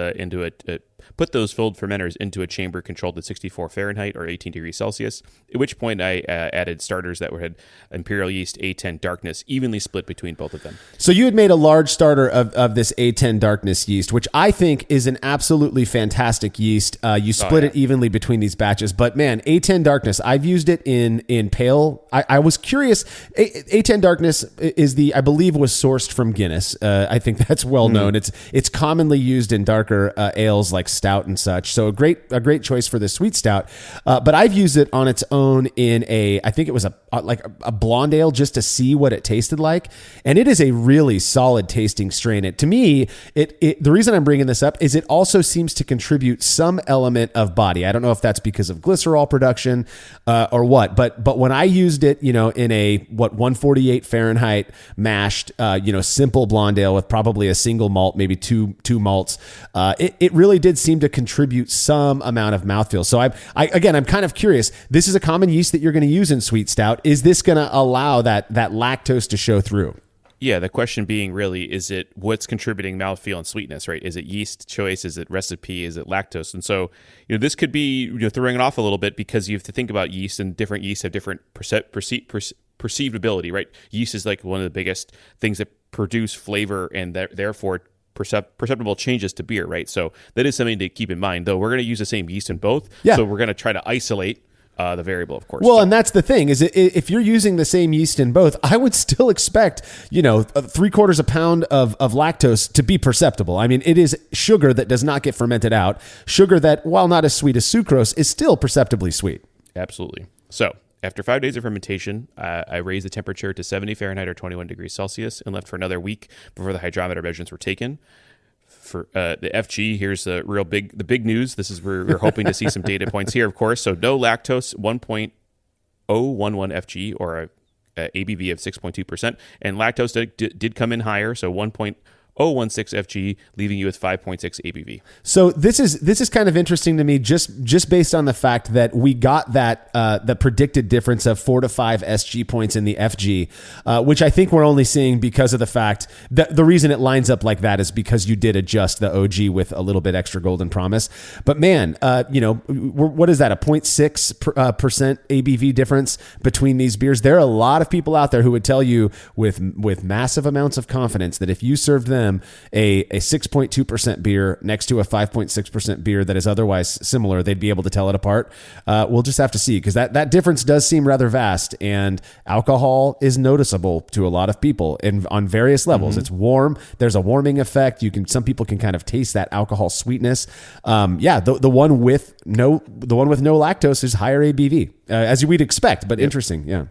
put those filled fermenters into a chamber controlled at 64 Fahrenheit or 18 degrees Celsius, at which point I added starters that had Imperial Yeast A10 Darkness evenly split between both of them. So you had made a large starter of this A10 Darkness yeast, which I think is an absolutely fantastic yeast. You split it evenly between these batches, but man, A10 Darkness, I've used it in pale. I was curious. A10 Darkness I believe was sourced from Guinness. I think that's well known. It's commonly used in darker ales like stout and such. So a great choice for the Sweet Stout. But I've used it on its own in I think it was a blonde ale just to see what it tasted like. And it is a really solid tasting strain. To me, the reason I'm bringing this up is it also seems to contribute some element of body. I don't know if that's because of glycerol production or what, but when I used it, in a 148 Fahrenheit mashed, simple blonde ale with probably a single malt, maybe two malts, it really did seem to contribute some amount of mouthfeel. So I'm kind of curious. This is a common yeast that you're going to use in Sweet Stout. Is this going to allow that lactose to show through? Yeah, the question being really, is it what's contributing mouthfeel and sweetness, right? Is it yeast choice? Is it recipe? Is it lactose? And so, this could be throwing it off a little bit because you have to think about yeast, and different yeasts have different perceived ability, right? Yeast is like one of the biggest things that produce flavor and therefore perceptible changes to beer, right? So that is something to keep in mind, though we're going to use the same yeast in both. Yeah. So we're going to try to isolate the variable, of course. Well, and that's the thing is if you're using the same yeast in both, I would still expect, 3/4 a pound of lactose to be perceptible. I mean, it is sugar that does not get fermented out. Sugar that, while not as sweet as sucrose, is still perceptibly sweet. Absolutely. So after 5 days of fermentation, I raised the temperature to 70 Fahrenheit or 21 degrees Celsius and left for another week before the hydrometer measurements were taken. For the FG, here's the big news. This is where we're hoping to see some data points here, of course. So no lactose, 1.011 FG or a ABV of 6.2%, and lactose did come in higher, so 1.016 FG, leaving you with 5.6 ABV. So this is kind of interesting to me, just based on the fact that we got that the predicted difference of 4 to 5 SG points in the FG, which I think we're only seeing because of the fact that the reason it lines up like that is because you did adjust the OG with a little bit extra Golden Promise. But man, what is that, a 0.6% ABV difference between these beers? There are a lot of people out there who would tell you with massive amounts of confidence that if you served them them a 6.2% beer next to a 5.6% beer that is otherwise similar, they'd be able to tell it apart. We'll just have to see, because that difference does seem rather vast, and alcohol is noticeable to a lot of people on various levels. It's warm. There's a warming effect. Some people can kind of taste that alcohol sweetness. The one with no lactose is higher ABV, as we'd expect, but interesting. Yeah.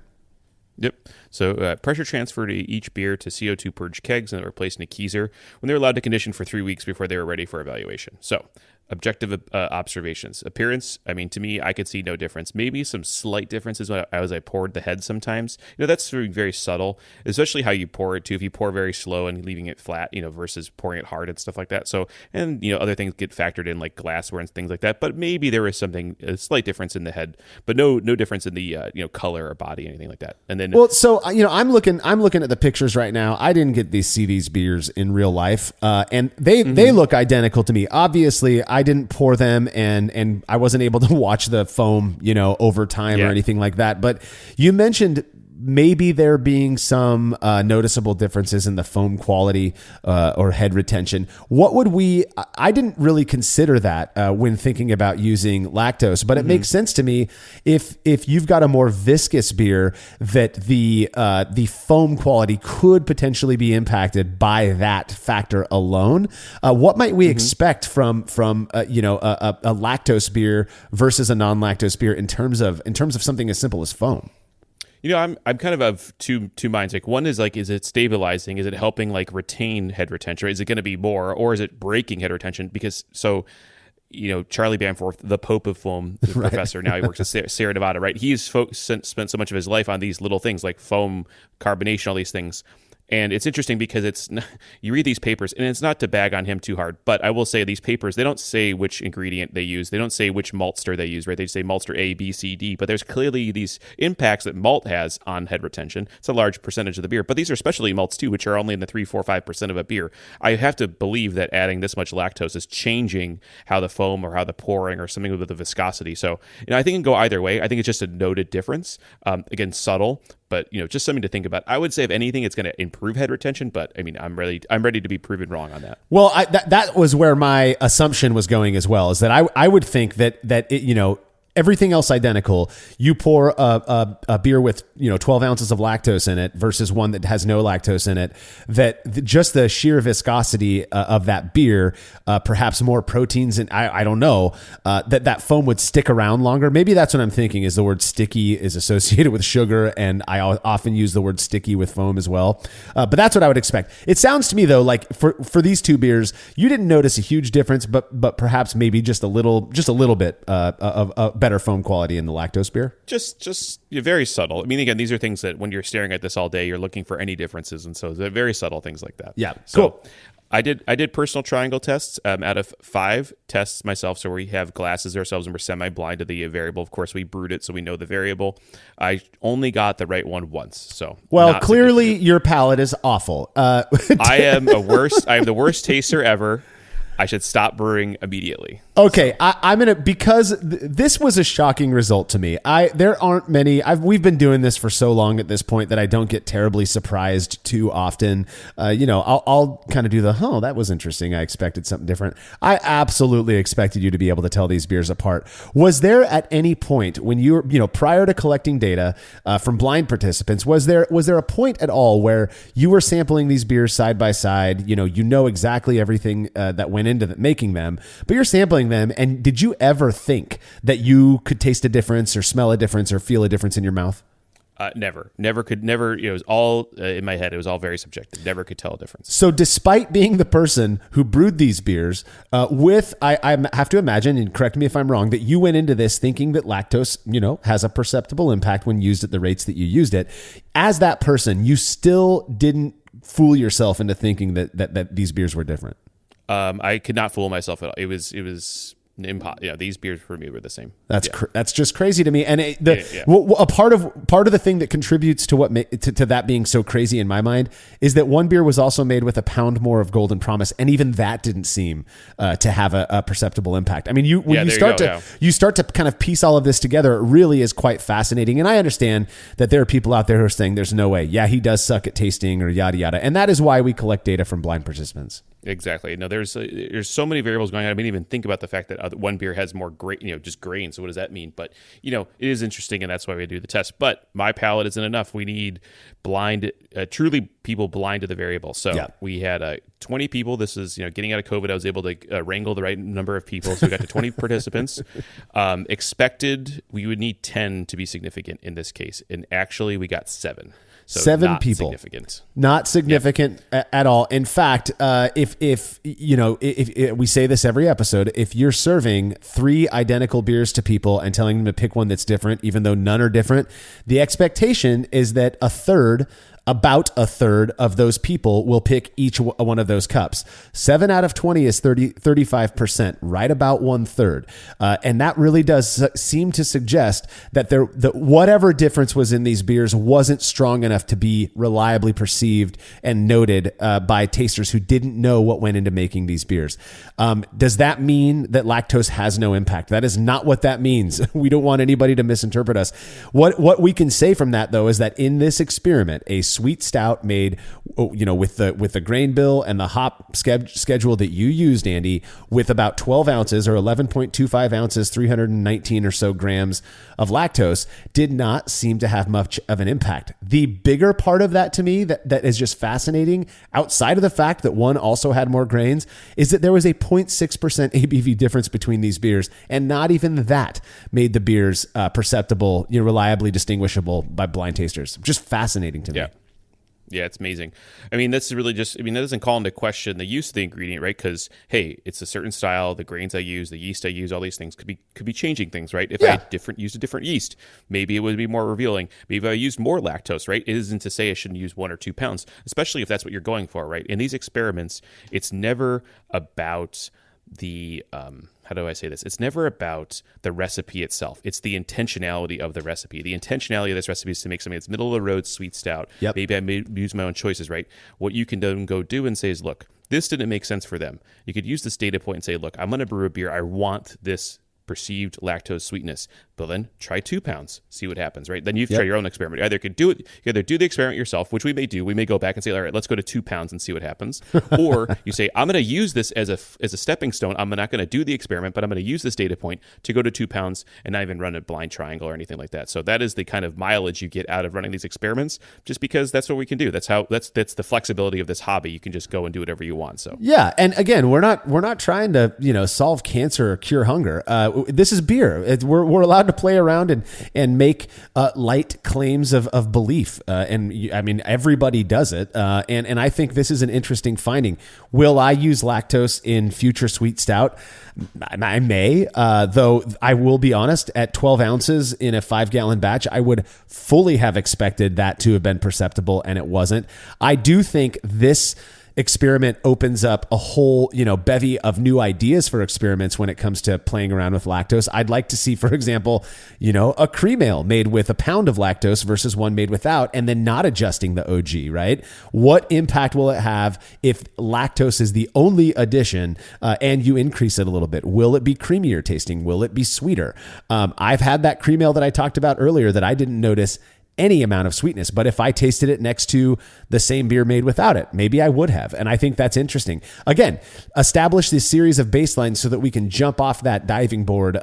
Yep. So pressure transfer to each beer to CO2 purge kegs, and they were placed in a keezer when they were allowed to condition for 3 weeks before they were ready for evaluation. So objective observations. Appearance, I mean, to me, I could see no difference. Maybe some slight differences as I poured the head sometimes. That's very, very subtle, especially how you pour it too. If you pour very slow and leaving it flat, versus pouring it hard and stuff like that. So, and, other things get factored in, like glassware and things like that. But maybe there was a slight difference in the head, but no difference in the, color or body, anything like that. And then, well, so, I'm looking at the pictures right now. I didn't get to see these beers in real life, and they look identical to me. Obviously, I didn't pour them, and I wasn't able to watch the foam, over time or anything like that. But you mentioned maybe there being some noticeable differences in the foam quality or head retention. I didn't really consider that when thinking about using lactose, but it makes sense to me if you've got a more viscous beer, that the foam quality could potentially be impacted by that factor alone. What might we expect from a lactose beer versus a non-lactose beer in terms of something as simple as foam? I'm kind of two minds. Like, one is like, is it stabilizing? Is it helping like retain head retention? Is it going to be more, or is it breaking head retention? Because Charlie Bamforth, the Pope of foam, the professor, now he works at Sierra Nevada, right? He's spent so much of his life on these little things like foam, carbonation, all these things. And it's interesting because you read these papers, and it's not to bag on him too hard, but I will say these papers, they don't say which ingredient they use. They don't say which maltster they use, right? They say maltster A, B, C, D, but there's clearly these impacts that malt has on head retention. It's a large percentage of the beer, but these are specialty malts too, which are only in the 3, 4, 5% of a beer. I have to believe that adding this much lactose is changing how the foam or how the pouring or something with the viscosity. So, I think it can go either way. I think it's just a noted difference. Again, subtle, but just something to think about. I would say if anything, it's going to improve head retention, but I mean, I'm ready to be proven wrong on that. Well, that was where my assumption was going as well, is that I would think that it, everything else identical, you pour a beer with 12 ounces of lactose in it versus one that has no lactose in it, that just the sheer viscosity of that beer, perhaps more proteins, and I don't know, that foam would stick around longer. Maybe that's what I'm thinking, is the word sticky is associated with sugar, and I often use the word sticky with foam as well. But that's what I would expect. It sounds to me though like for these two beers, you didn't notice a huge difference, but perhaps maybe just a little bit of better foam quality in the lactose beer. Just very subtle. I mean, again, these are things that when you're staring at this all day, you're looking for any differences, and so they're very subtle things like that. Yeah, so cool. I did personal triangle tests out of 5 tests myself. So we have glasses ourselves and we're semi-blind to the variable. Of course, we brewed it, so we know the variable. I only got the right one once. So clearly your palate is awful. I am the worst taster ever. I should stop brewing immediately. Okay, I'm gonna, because this was a shocking result to me. There aren't many. We've been doing this for so long at this point that I don't get terribly surprised too often. I'll kind of do that was interesting. I expected something different. I absolutely expected you to be able to tell these beers apart. Was there at any point when you were, prior to collecting data from blind participants, was there a point at all where you were sampling these beers side by side? You know exactly everything that went into making them, but you're sampling them, and did you ever think that you could taste a difference or smell a difference or feel a difference in your mouth? Never. It was all in my head. It was all very subjective. Never could tell a difference. So despite being the person who brewed these beers I have to imagine, and correct me if I'm wrong, that you went into this thinking that lactose, has a perceptible impact when used at the rates that you used it. As that person, you still didn't fool yourself into thinking that these beers were different. I could not fool myself at all. It was These beers for me were the same. That's just crazy to me. And a part of the thing that contributes to to that being so crazy in my mind is that one beer was also made with a pound more of Golden Promise, and even that didn't seem to have a perceptible impact. I mean, you start to kind of piece all of this together, it really is quite fascinating. And I understand that there are people out there who are saying there's no way. Yeah, he does suck at tasting or yada yada, and that is why we collect data from blind participants. Exactly. No, there's so many variables going on. I didn't even think about the fact that one beer has more just grain. So what does that mean? But it is interesting, and that's why we do the test. But my palate isn't enough. We need truly people blind to the variable. So we had 20 people. This is getting out of COVID. I was able to wrangle the right number of people. So we got to 20 participants. Expected we would need 10 to be significant in this case, and actually we got 7. So 7 people, not significant at all. In fact, if we say this every episode, if you're serving 3 identical beers to people and telling them to pick one that's different, even though none are different, the expectation is that about a third of those people will pick each one of those cups. 7 out of 20 is 35%, right about 1/3. And that really does seem to suggest that whatever difference was in these beers wasn't strong enough to be reliably perceived and noted by tasters who didn't know what went into making these beers. Does that mean that lactose has no impact? That is not what that means. We don't want anybody to misinterpret us. What we can say from that, though, is that in this experiment, a Sweet Stout made, with the grain bill and the hop schedule that you used, Andy, with about 12 ounces or 11.25 ounces, 319 or so grams of lactose, did not seem to have much of an impact. The bigger part of that to me that is just fascinating, outside of the fact that one also had more grains, is that there was a 0.6% ABV difference between these beers, and not even that made the beers perceptible, reliably distinguishable by blind tasters. Just fascinating to me. Yeah, it's amazing. I mean, this is really that doesn't call into question the use of the ingredient, right? Because, hey, it's a certain style, the grains I use, the yeast I use, all these things could be changing things, right? If I used a different yeast, maybe it would be more revealing. Maybe if I used more lactose, right? It isn't to say I shouldn't use 1 or 2 pounds, especially if that's what you're going for, right? In these experiments, it's never about the how do I say this? It's never about the recipe itself. It's the intentionality of the recipe. The intentionality of this recipe is to make something that's middle of the road Sweet Stout. Yep. Maybe I use my own choices, right? What you can then go do and say is, look, this didn't make sense for them. You could use this data point and say, look, I'm going to brew a beer. I want this perceived lactose sweetness. But then try 2 pounds, see what happens, right? Then you try your own experiment. You either do the experiment yourself, which we may do. We may go back and say, all right, let's go to 2 pounds and see what happens. Or you say, I'm going to use this as a stepping stone. I'm not going to do the experiment, but I'm going to use this data point to go to 2 pounds and not even run a blind triangle or anything like that. So that is the kind of mileage you get out of running these experiments, just because that's what we can do. That's the flexibility of this hobby. You can just go and do whatever you want. So yeah, and again, we're not trying to solve cancer or cure hunger. This is beer. We're allowed to play around and make light claims of belief. And I mean, everybody does it. And I think this is an interesting finding. Will I use lactose in future Sweet Stout? I may, though I will be honest, at 12 ounces in a 5-gallon batch, I would fully have expected that to have been perceptible, and it wasn't. I do think this experiment opens up a whole, bevy of new ideas for experiments when it comes to playing around with lactose. I'd like to see, for example, a cream ale made with a pound of lactose versus one made without, and then not adjusting the OG, right? What impact will it have if lactose is the only addition and you increase it a little bit? Will it be creamier tasting? Will it be sweeter? I've had that cream ale that I talked about earlier that I didn't notice any amount of sweetness, but if I tasted it next to the same beer made without it, maybe I would have. And I think that's interesting. Again, establish this series of baselines so that we can jump off that diving board,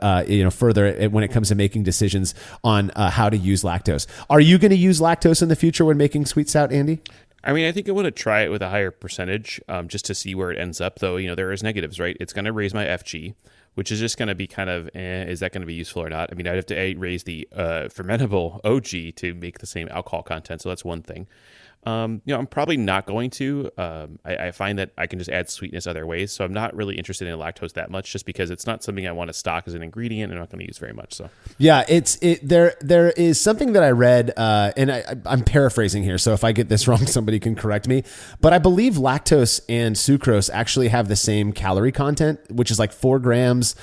further when it comes to making decisions on how to use lactose. Are you going to use lactose in the future when making Sweet Stout, Andy? I mean, I think I want to try it with a higher percentage, just to see where it ends up. Though, there is negatives, right? It's going to raise my FG, which is just going to be kind of, is that going to be useful or not? I mean, I'd have to raise the fermentable OG to make the same alcohol content, so that's one thing. I'm probably not going to. I find that I can just add sweetness other ways, so I'm not really interested in lactose that much, just because it's not something I want to stock as an ingredient and I'm not going to use very much. So yeah, there is something that I read, and I'm paraphrasing here, so if I get this wrong, somebody can correct me. But I believe lactose and sucrose actually have the same calorie content, which is like 4 grams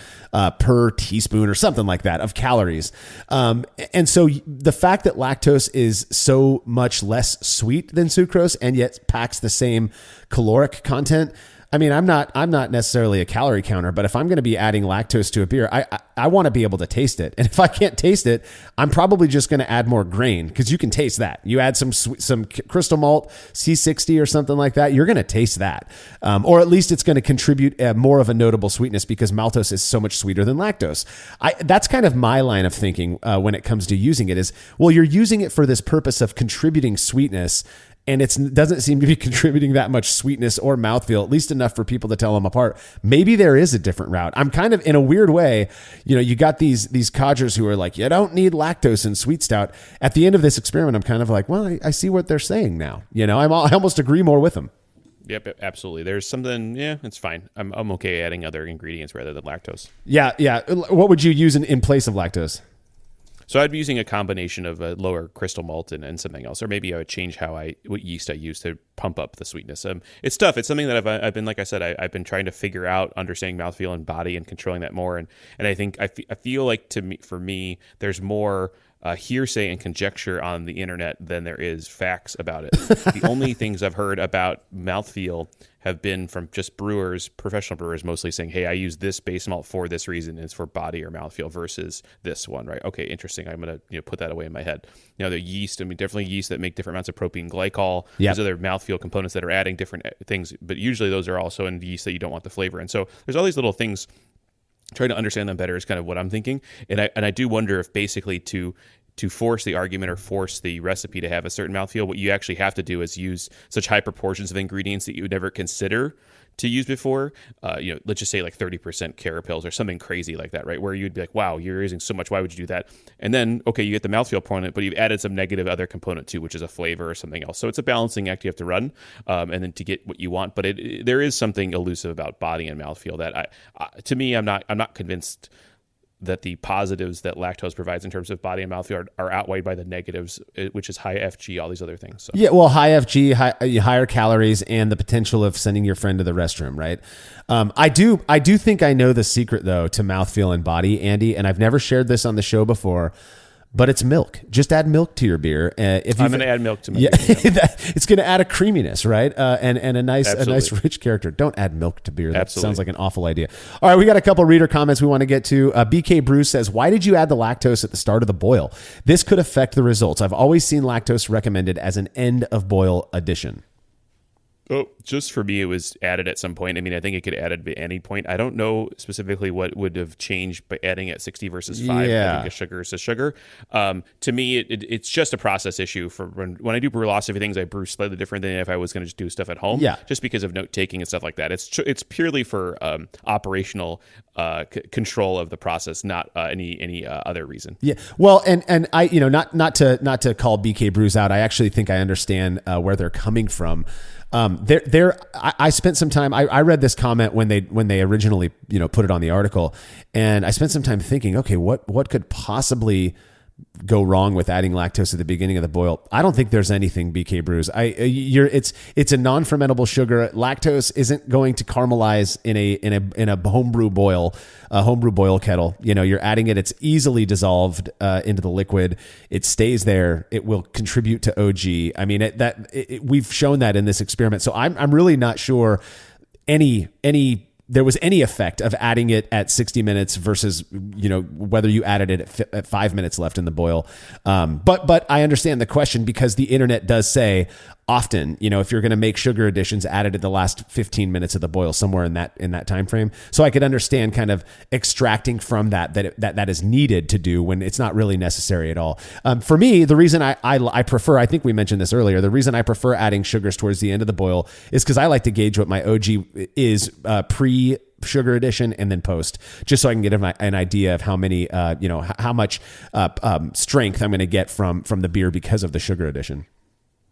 per teaspoon or something like that of calories. And so the fact that lactose is so much less sweet than sucrose and yet packs the same caloric content. I mean, I'm not necessarily a calorie counter, but if I'm going to be adding lactose to a beer, I want to be able to taste it. And if I can't taste it, I'm probably just going to add more grain, because you can taste that. You add some crystal malt, C60 or something like that, you're going to taste that. Or at least it's going to contribute more of a notable sweetness, because maltose is so much sweeter than lactose. That's kind of my line of thinking when it comes to using it is, well, you're using it for this purpose of contributing sweetness, and it doesn't seem to be contributing that much sweetness or mouthfeel, at least enough for people to tell them apart. Maybe there is a different route. I'm kind of, in a weird way, you got these codgers who are like, you don't need lactose in Sweet Stout. At the end of this experiment, I'm kind of like, well, I see what they're saying now. I almost agree more with them. Yep, absolutely. There's something, it's fine. I'm okay adding other ingredients rather than lactose. Yeah. What would you use in place of lactose? So I'd be using a combination of a lower crystal malt and something else, or maybe I would change what yeast I use to pump up the sweetness. It's tough. It's something that I've been, like I said, I've been trying to figure out, understanding mouthfeel and body and controlling that more. And I think I feel like for me, there's more hearsay and conjecture on the internet than there is facts about it. The only things I've heard about mouthfeel have been from just brewers, professional brewers, mostly saying, hey, I use this base malt for this reason. It's for body or mouthfeel versus this one, right? Okay, interesting. I'm going to put that away in my head. The yeast, definitely yeast that make different amounts of propene glycol. Yep. There's other mouthfeel components that are adding different things, but usually those are also in yeast that you don't want the flavor. And so there's all these little things. Trying to understand them better is kind of what I'm thinking. And I do wonder if basically to force the argument or force the recipe to have a certain mouthfeel, what you actually have to do is use such high proportions of ingredients that you would never consider to use before. Let's just say like 30% carapils or something crazy like that, right? Where you'd be like, wow, you're using so much. Why would you do that? And then, okay, you get the mouthfeel component, but you've added some negative other component too, which is a flavor or something else. So it's a balancing act you have to run, and then to get what you want. But there is something elusive about body and mouthfeel that to me, I'm not convinced that the positives that lactose provides in terms of body and mouthfeel are outweighed by the negatives, which is high FG, all these other things. So. Yeah, well, high FG, higher calories, and the potential of sending your friend to the restroom, right? I do think I know the secret, though, to mouthfeel and body, Andy, and I've never shared this on the show before, but it's milk. Just add milk to your beer. I'm going to add milk to my beer. Yeah. It's going to add a creaminess, right? And a nice rich character. Don't add milk to beer. That Absolutely. Sounds like an awful idea. All right, we got a couple reader comments we want to get to. BK Bruce says, why did you add the lactose at the start of the boil? This could affect the results. I've always seen lactose recommended as an end of boil addition. Oh, just for me, it was added at some point. I think it could add at any point. I don't know specifically what would have changed by adding at 60 versus 5. Yeah. I think a sugar is a sugar. To me, it's just a process issue. For when I do brewlosophy things, I brew slightly different than if I was going to just do stuff at home. Yeah. Just because of note taking and stuff like that. It's purely for operational control of the process, not any other reason. Yeah. Well, and I, not to call BK Brews out, I actually think I understand where they're coming from. I spent some time. I read this comment when they originally put it on the article, and I spent some time thinking, okay, what could possibly go wrong with adding lactose at the beginning of the boil? I don't think there's anything, BK Brews. It's a non-fermentable sugar. Lactose isn't going to caramelize in a homebrew boil kettle. You're adding it. It's easily dissolved into the liquid. It stays there. It will contribute to OG. We've shown that in this experiment. So I'm really not sure there was any effect of adding it at 60 minutes versus, whether you added it at 5 minutes left in the boil. But I understand the question, because the internet does say often, if you're going to make sugar additions, add it at the last 15 minutes of the boil, somewhere in that time frame. So I could understand kind of extracting from that is needed to do when it's not really necessary at all. For me, the reason I prefer, I think we mentioned this earlier, the reason I prefer adding sugars towards the end of the boil is because I like to gauge what my OG is pre sugar addition and then post, just so I can get an idea of how many, how much strength I'm going to get from the beer because of the sugar addition.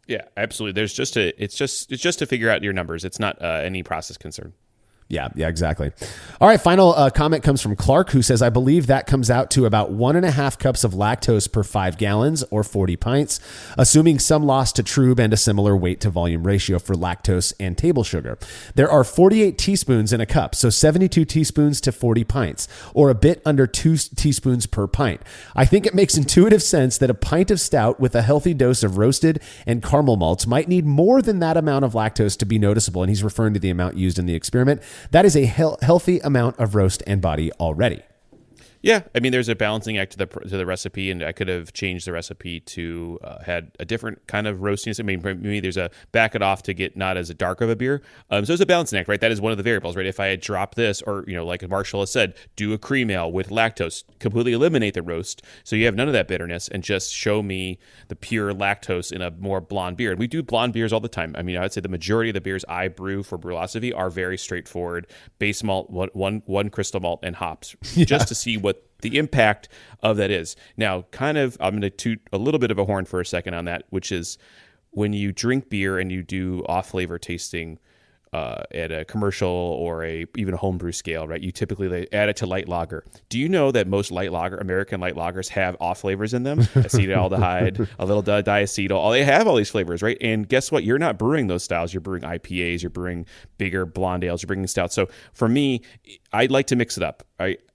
Yeah, absolutely. It's just to figure out your numbers. It's not any process concern. Yeah, exactly. All right, final comment comes from Clark, who says, I believe that comes out to about 1.5 cups of lactose per 5 gallons or 40 pints, assuming some loss to trub and a similar weight to volume ratio for lactose and table sugar. There are 48 teaspoons in a cup, so 72 teaspoons to 40 pints, or a bit under 2 teaspoons per pint. I think it makes intuitive sense that a pint of stout with a healthy dose of roasted and caramel malts might need more than that amount of lactose to be noticeable, and he's referring to the amount used in the experiment. That is a healthy amount of roast and body already. Yeah, I mean, there's a balancing act to the recipe, and I could have changed the recipe to had a different kind of roastiness. I mean, maybe there's a back it off to get not as dark of a beer. So it's a balancing act, right? That is one of the variables, right? If I had dropped this, or like Marshall has said, do a cream ale with lactose, completely eliminate the roast, so you have none of that bitterness, and just show me the pure lactose in a more blonde beer. And we do blonde beers all the time. I mean, I would say the majority of the beers I brew for Brewlosophy are very straightforward: base malt, one crystal malt, and hops, just to see what the impact of that is. Now, I'm going to toot a little bit of a horn for a second on that, which is when you drink beer and you do off-flavor tasting at a commercial or even a homebrew scale, right? You typically add it to light lager. Do you know that most American light lagers have off flavors in them? Acetaldehyde, a little diacetyl. They have all these flavors, right? And guess what? You're not brewing those styles. You're brewing IPAs. You're brewing bigger blonde ales. You're bringing stouts. So for me, I'd like to mix it up.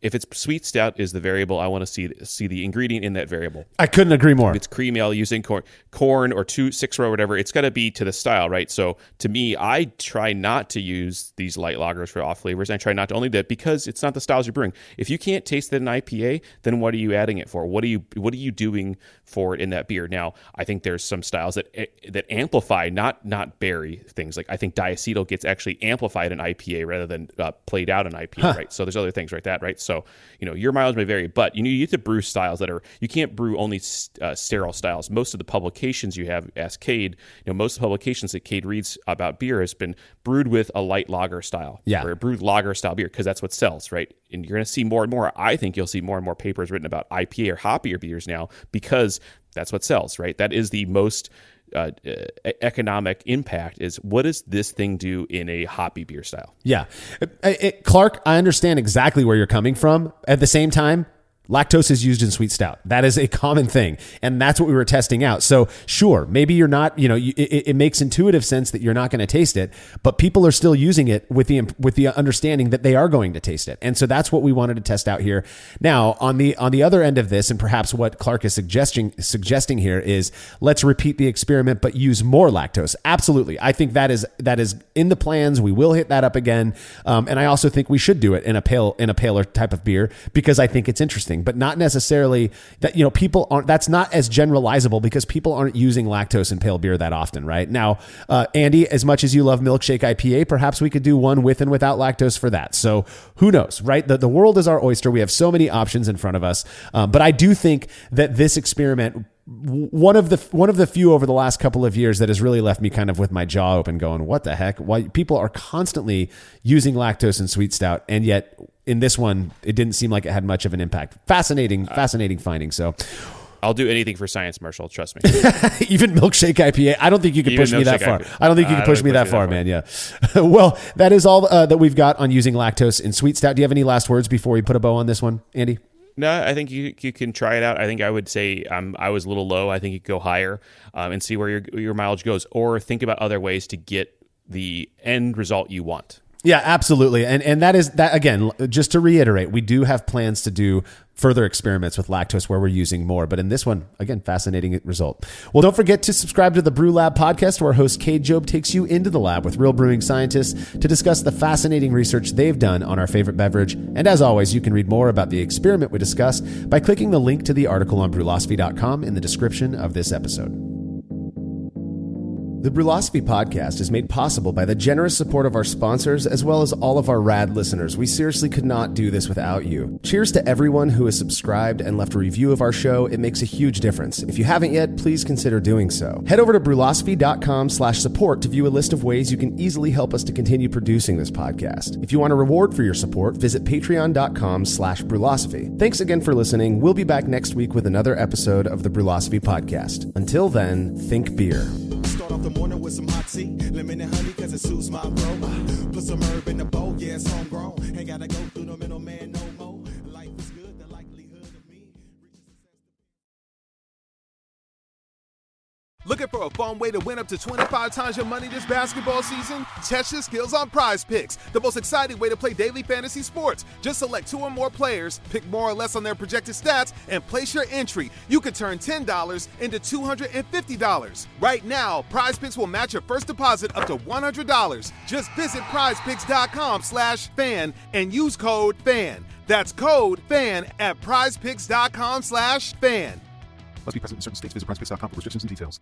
If it's sweet stout is the variable, I want to see the ingredient in that variable. I couldn't agree more. If it's cream ale using corn or 6-row or whatever, it's got to be to the style, right? So to me, I try not to use these light lagers for off flavors. I try not to only do that because it's not the styles you're brewing. If you can't taste it in IPA, then what are you adding it for? What are you doing for it in that beer? Now, I think there's some styles that amplify, not berry things. Like I think diacetyl gets actually amplified in IPA rather than played out in IPA, right? So there's other things like that, right? So, your mileage may vary, but you have to brew styles you can't brew only sterile styles. Most of the publications you have, ask Cade, most of the publications that Cade reads about beer has been brewed with a light lager style, or a brewed lager style beer, because that's what sells, right? And you're going to see more and more. I think you'll see more and more papers written about IPA or hoppier beers now because that's what sells, right? That is the most economic impact, is what does this thing do in a hoppy beer style? Yeah. Clark, I understand exactly where you're coming from. At the same time, lactose is used in sweet stout. That is a common thing. And that's what we were testing out. So sure, maybe you're not, it makes intuitive sense that you're not going to taste it, but people are still using it with the understanding that they are going to taste it. And so that's what we wanted to test out here. Now, on the other end of this, and perhaps what Clark is suggesting here is let's repeat the experiment, but use more lactose. Absolutely. I think that is in the plans. We will hit that up again. And I also think we should do it in a paler type of beer because I think it's interesting. But not necessarily that, people aren't, that's not as generalizable because people aren't using lactose in pale beer that often, right? Now, Andy, as much as you love milkshake IPA, perhaps we could do one with and without lactose for that. So who knows, right? The world is our oyster. We have so many options in front of us. But I do think that this experiment, one of the few over the last couple of years that has really left me kind of with my jaw open going, what the heck? Why people are constantly using lactose in sweet stout, and yet in this one, it didn't seem like it had much of an impact. Fascinating finding. So I'll do anything for science, Marshall. Trust me. Even milkshake IPA. I don't think you can push me that far. I don't think you can push me that far, man. Yeah. Well, that is all that we've got on using lactose in sweet stout. Do you have any last words before we put a bow on this one, Andy? No, I think you can try it out. I think I would say I was a little low. I think you could go higher and see where your mileage goes, or think about other ways to get the end result you want. Yeah, absolutely. And that is that, again, just to reiterate, we do have plans to do further experiments with lactose where we're using more. But in this one, again, fascinating result. Well, don't forget to subscribe to the Brew Lab podcast, where host Cade Job takes you into the lab with real brewing scientists to discuss the fascinating research they've done on our favorite beverage. And as always, you can read more about the experiment we discussed by clicking the link to the article on brewlosophy.com in the description of this episode. The Brewlosophy podcast is made possible by the generous support of our sponsors, as well as all of our rad listeners. We seriously could not do this without you. Cheers to everyone who has subscribed and left a review of our show. It makes a huge difference. If you haven't yet, please consider doing so. Head over to brewlosophy.com/support to view a list of ways you can easily help us to continue producing this podcast. If you want a reward for your support, visit patreon.com/brewlosophy. Thanks again for listening. We'll be back next week with another episode of the Brewlosophy podcast. Until then, think beer. Start off the morning with some hot tea, lemon and honey, cause it suits my bro. Put some herb in the bowl, yeah, it's homegrown. Ain't gotta go through the middleman no more. Life is good, the likelihood of me. Looking for a fun way to win up to 25 times your money this basketball season? Test your skills on Prize Picks, the most exciting way to play daily fantasy sports. Just select 2 or more players, pick more or less on their projected stats, and place your entry. You can turn $10 into $250. Right now, Prize Picks will match your first deposit up to $100. Just visit prizepicks.com/fan and use code FAN. That's code FAN at prizepicks.com/fan. Must be present in certain states. Visit prizepicks.com for restrictions and details.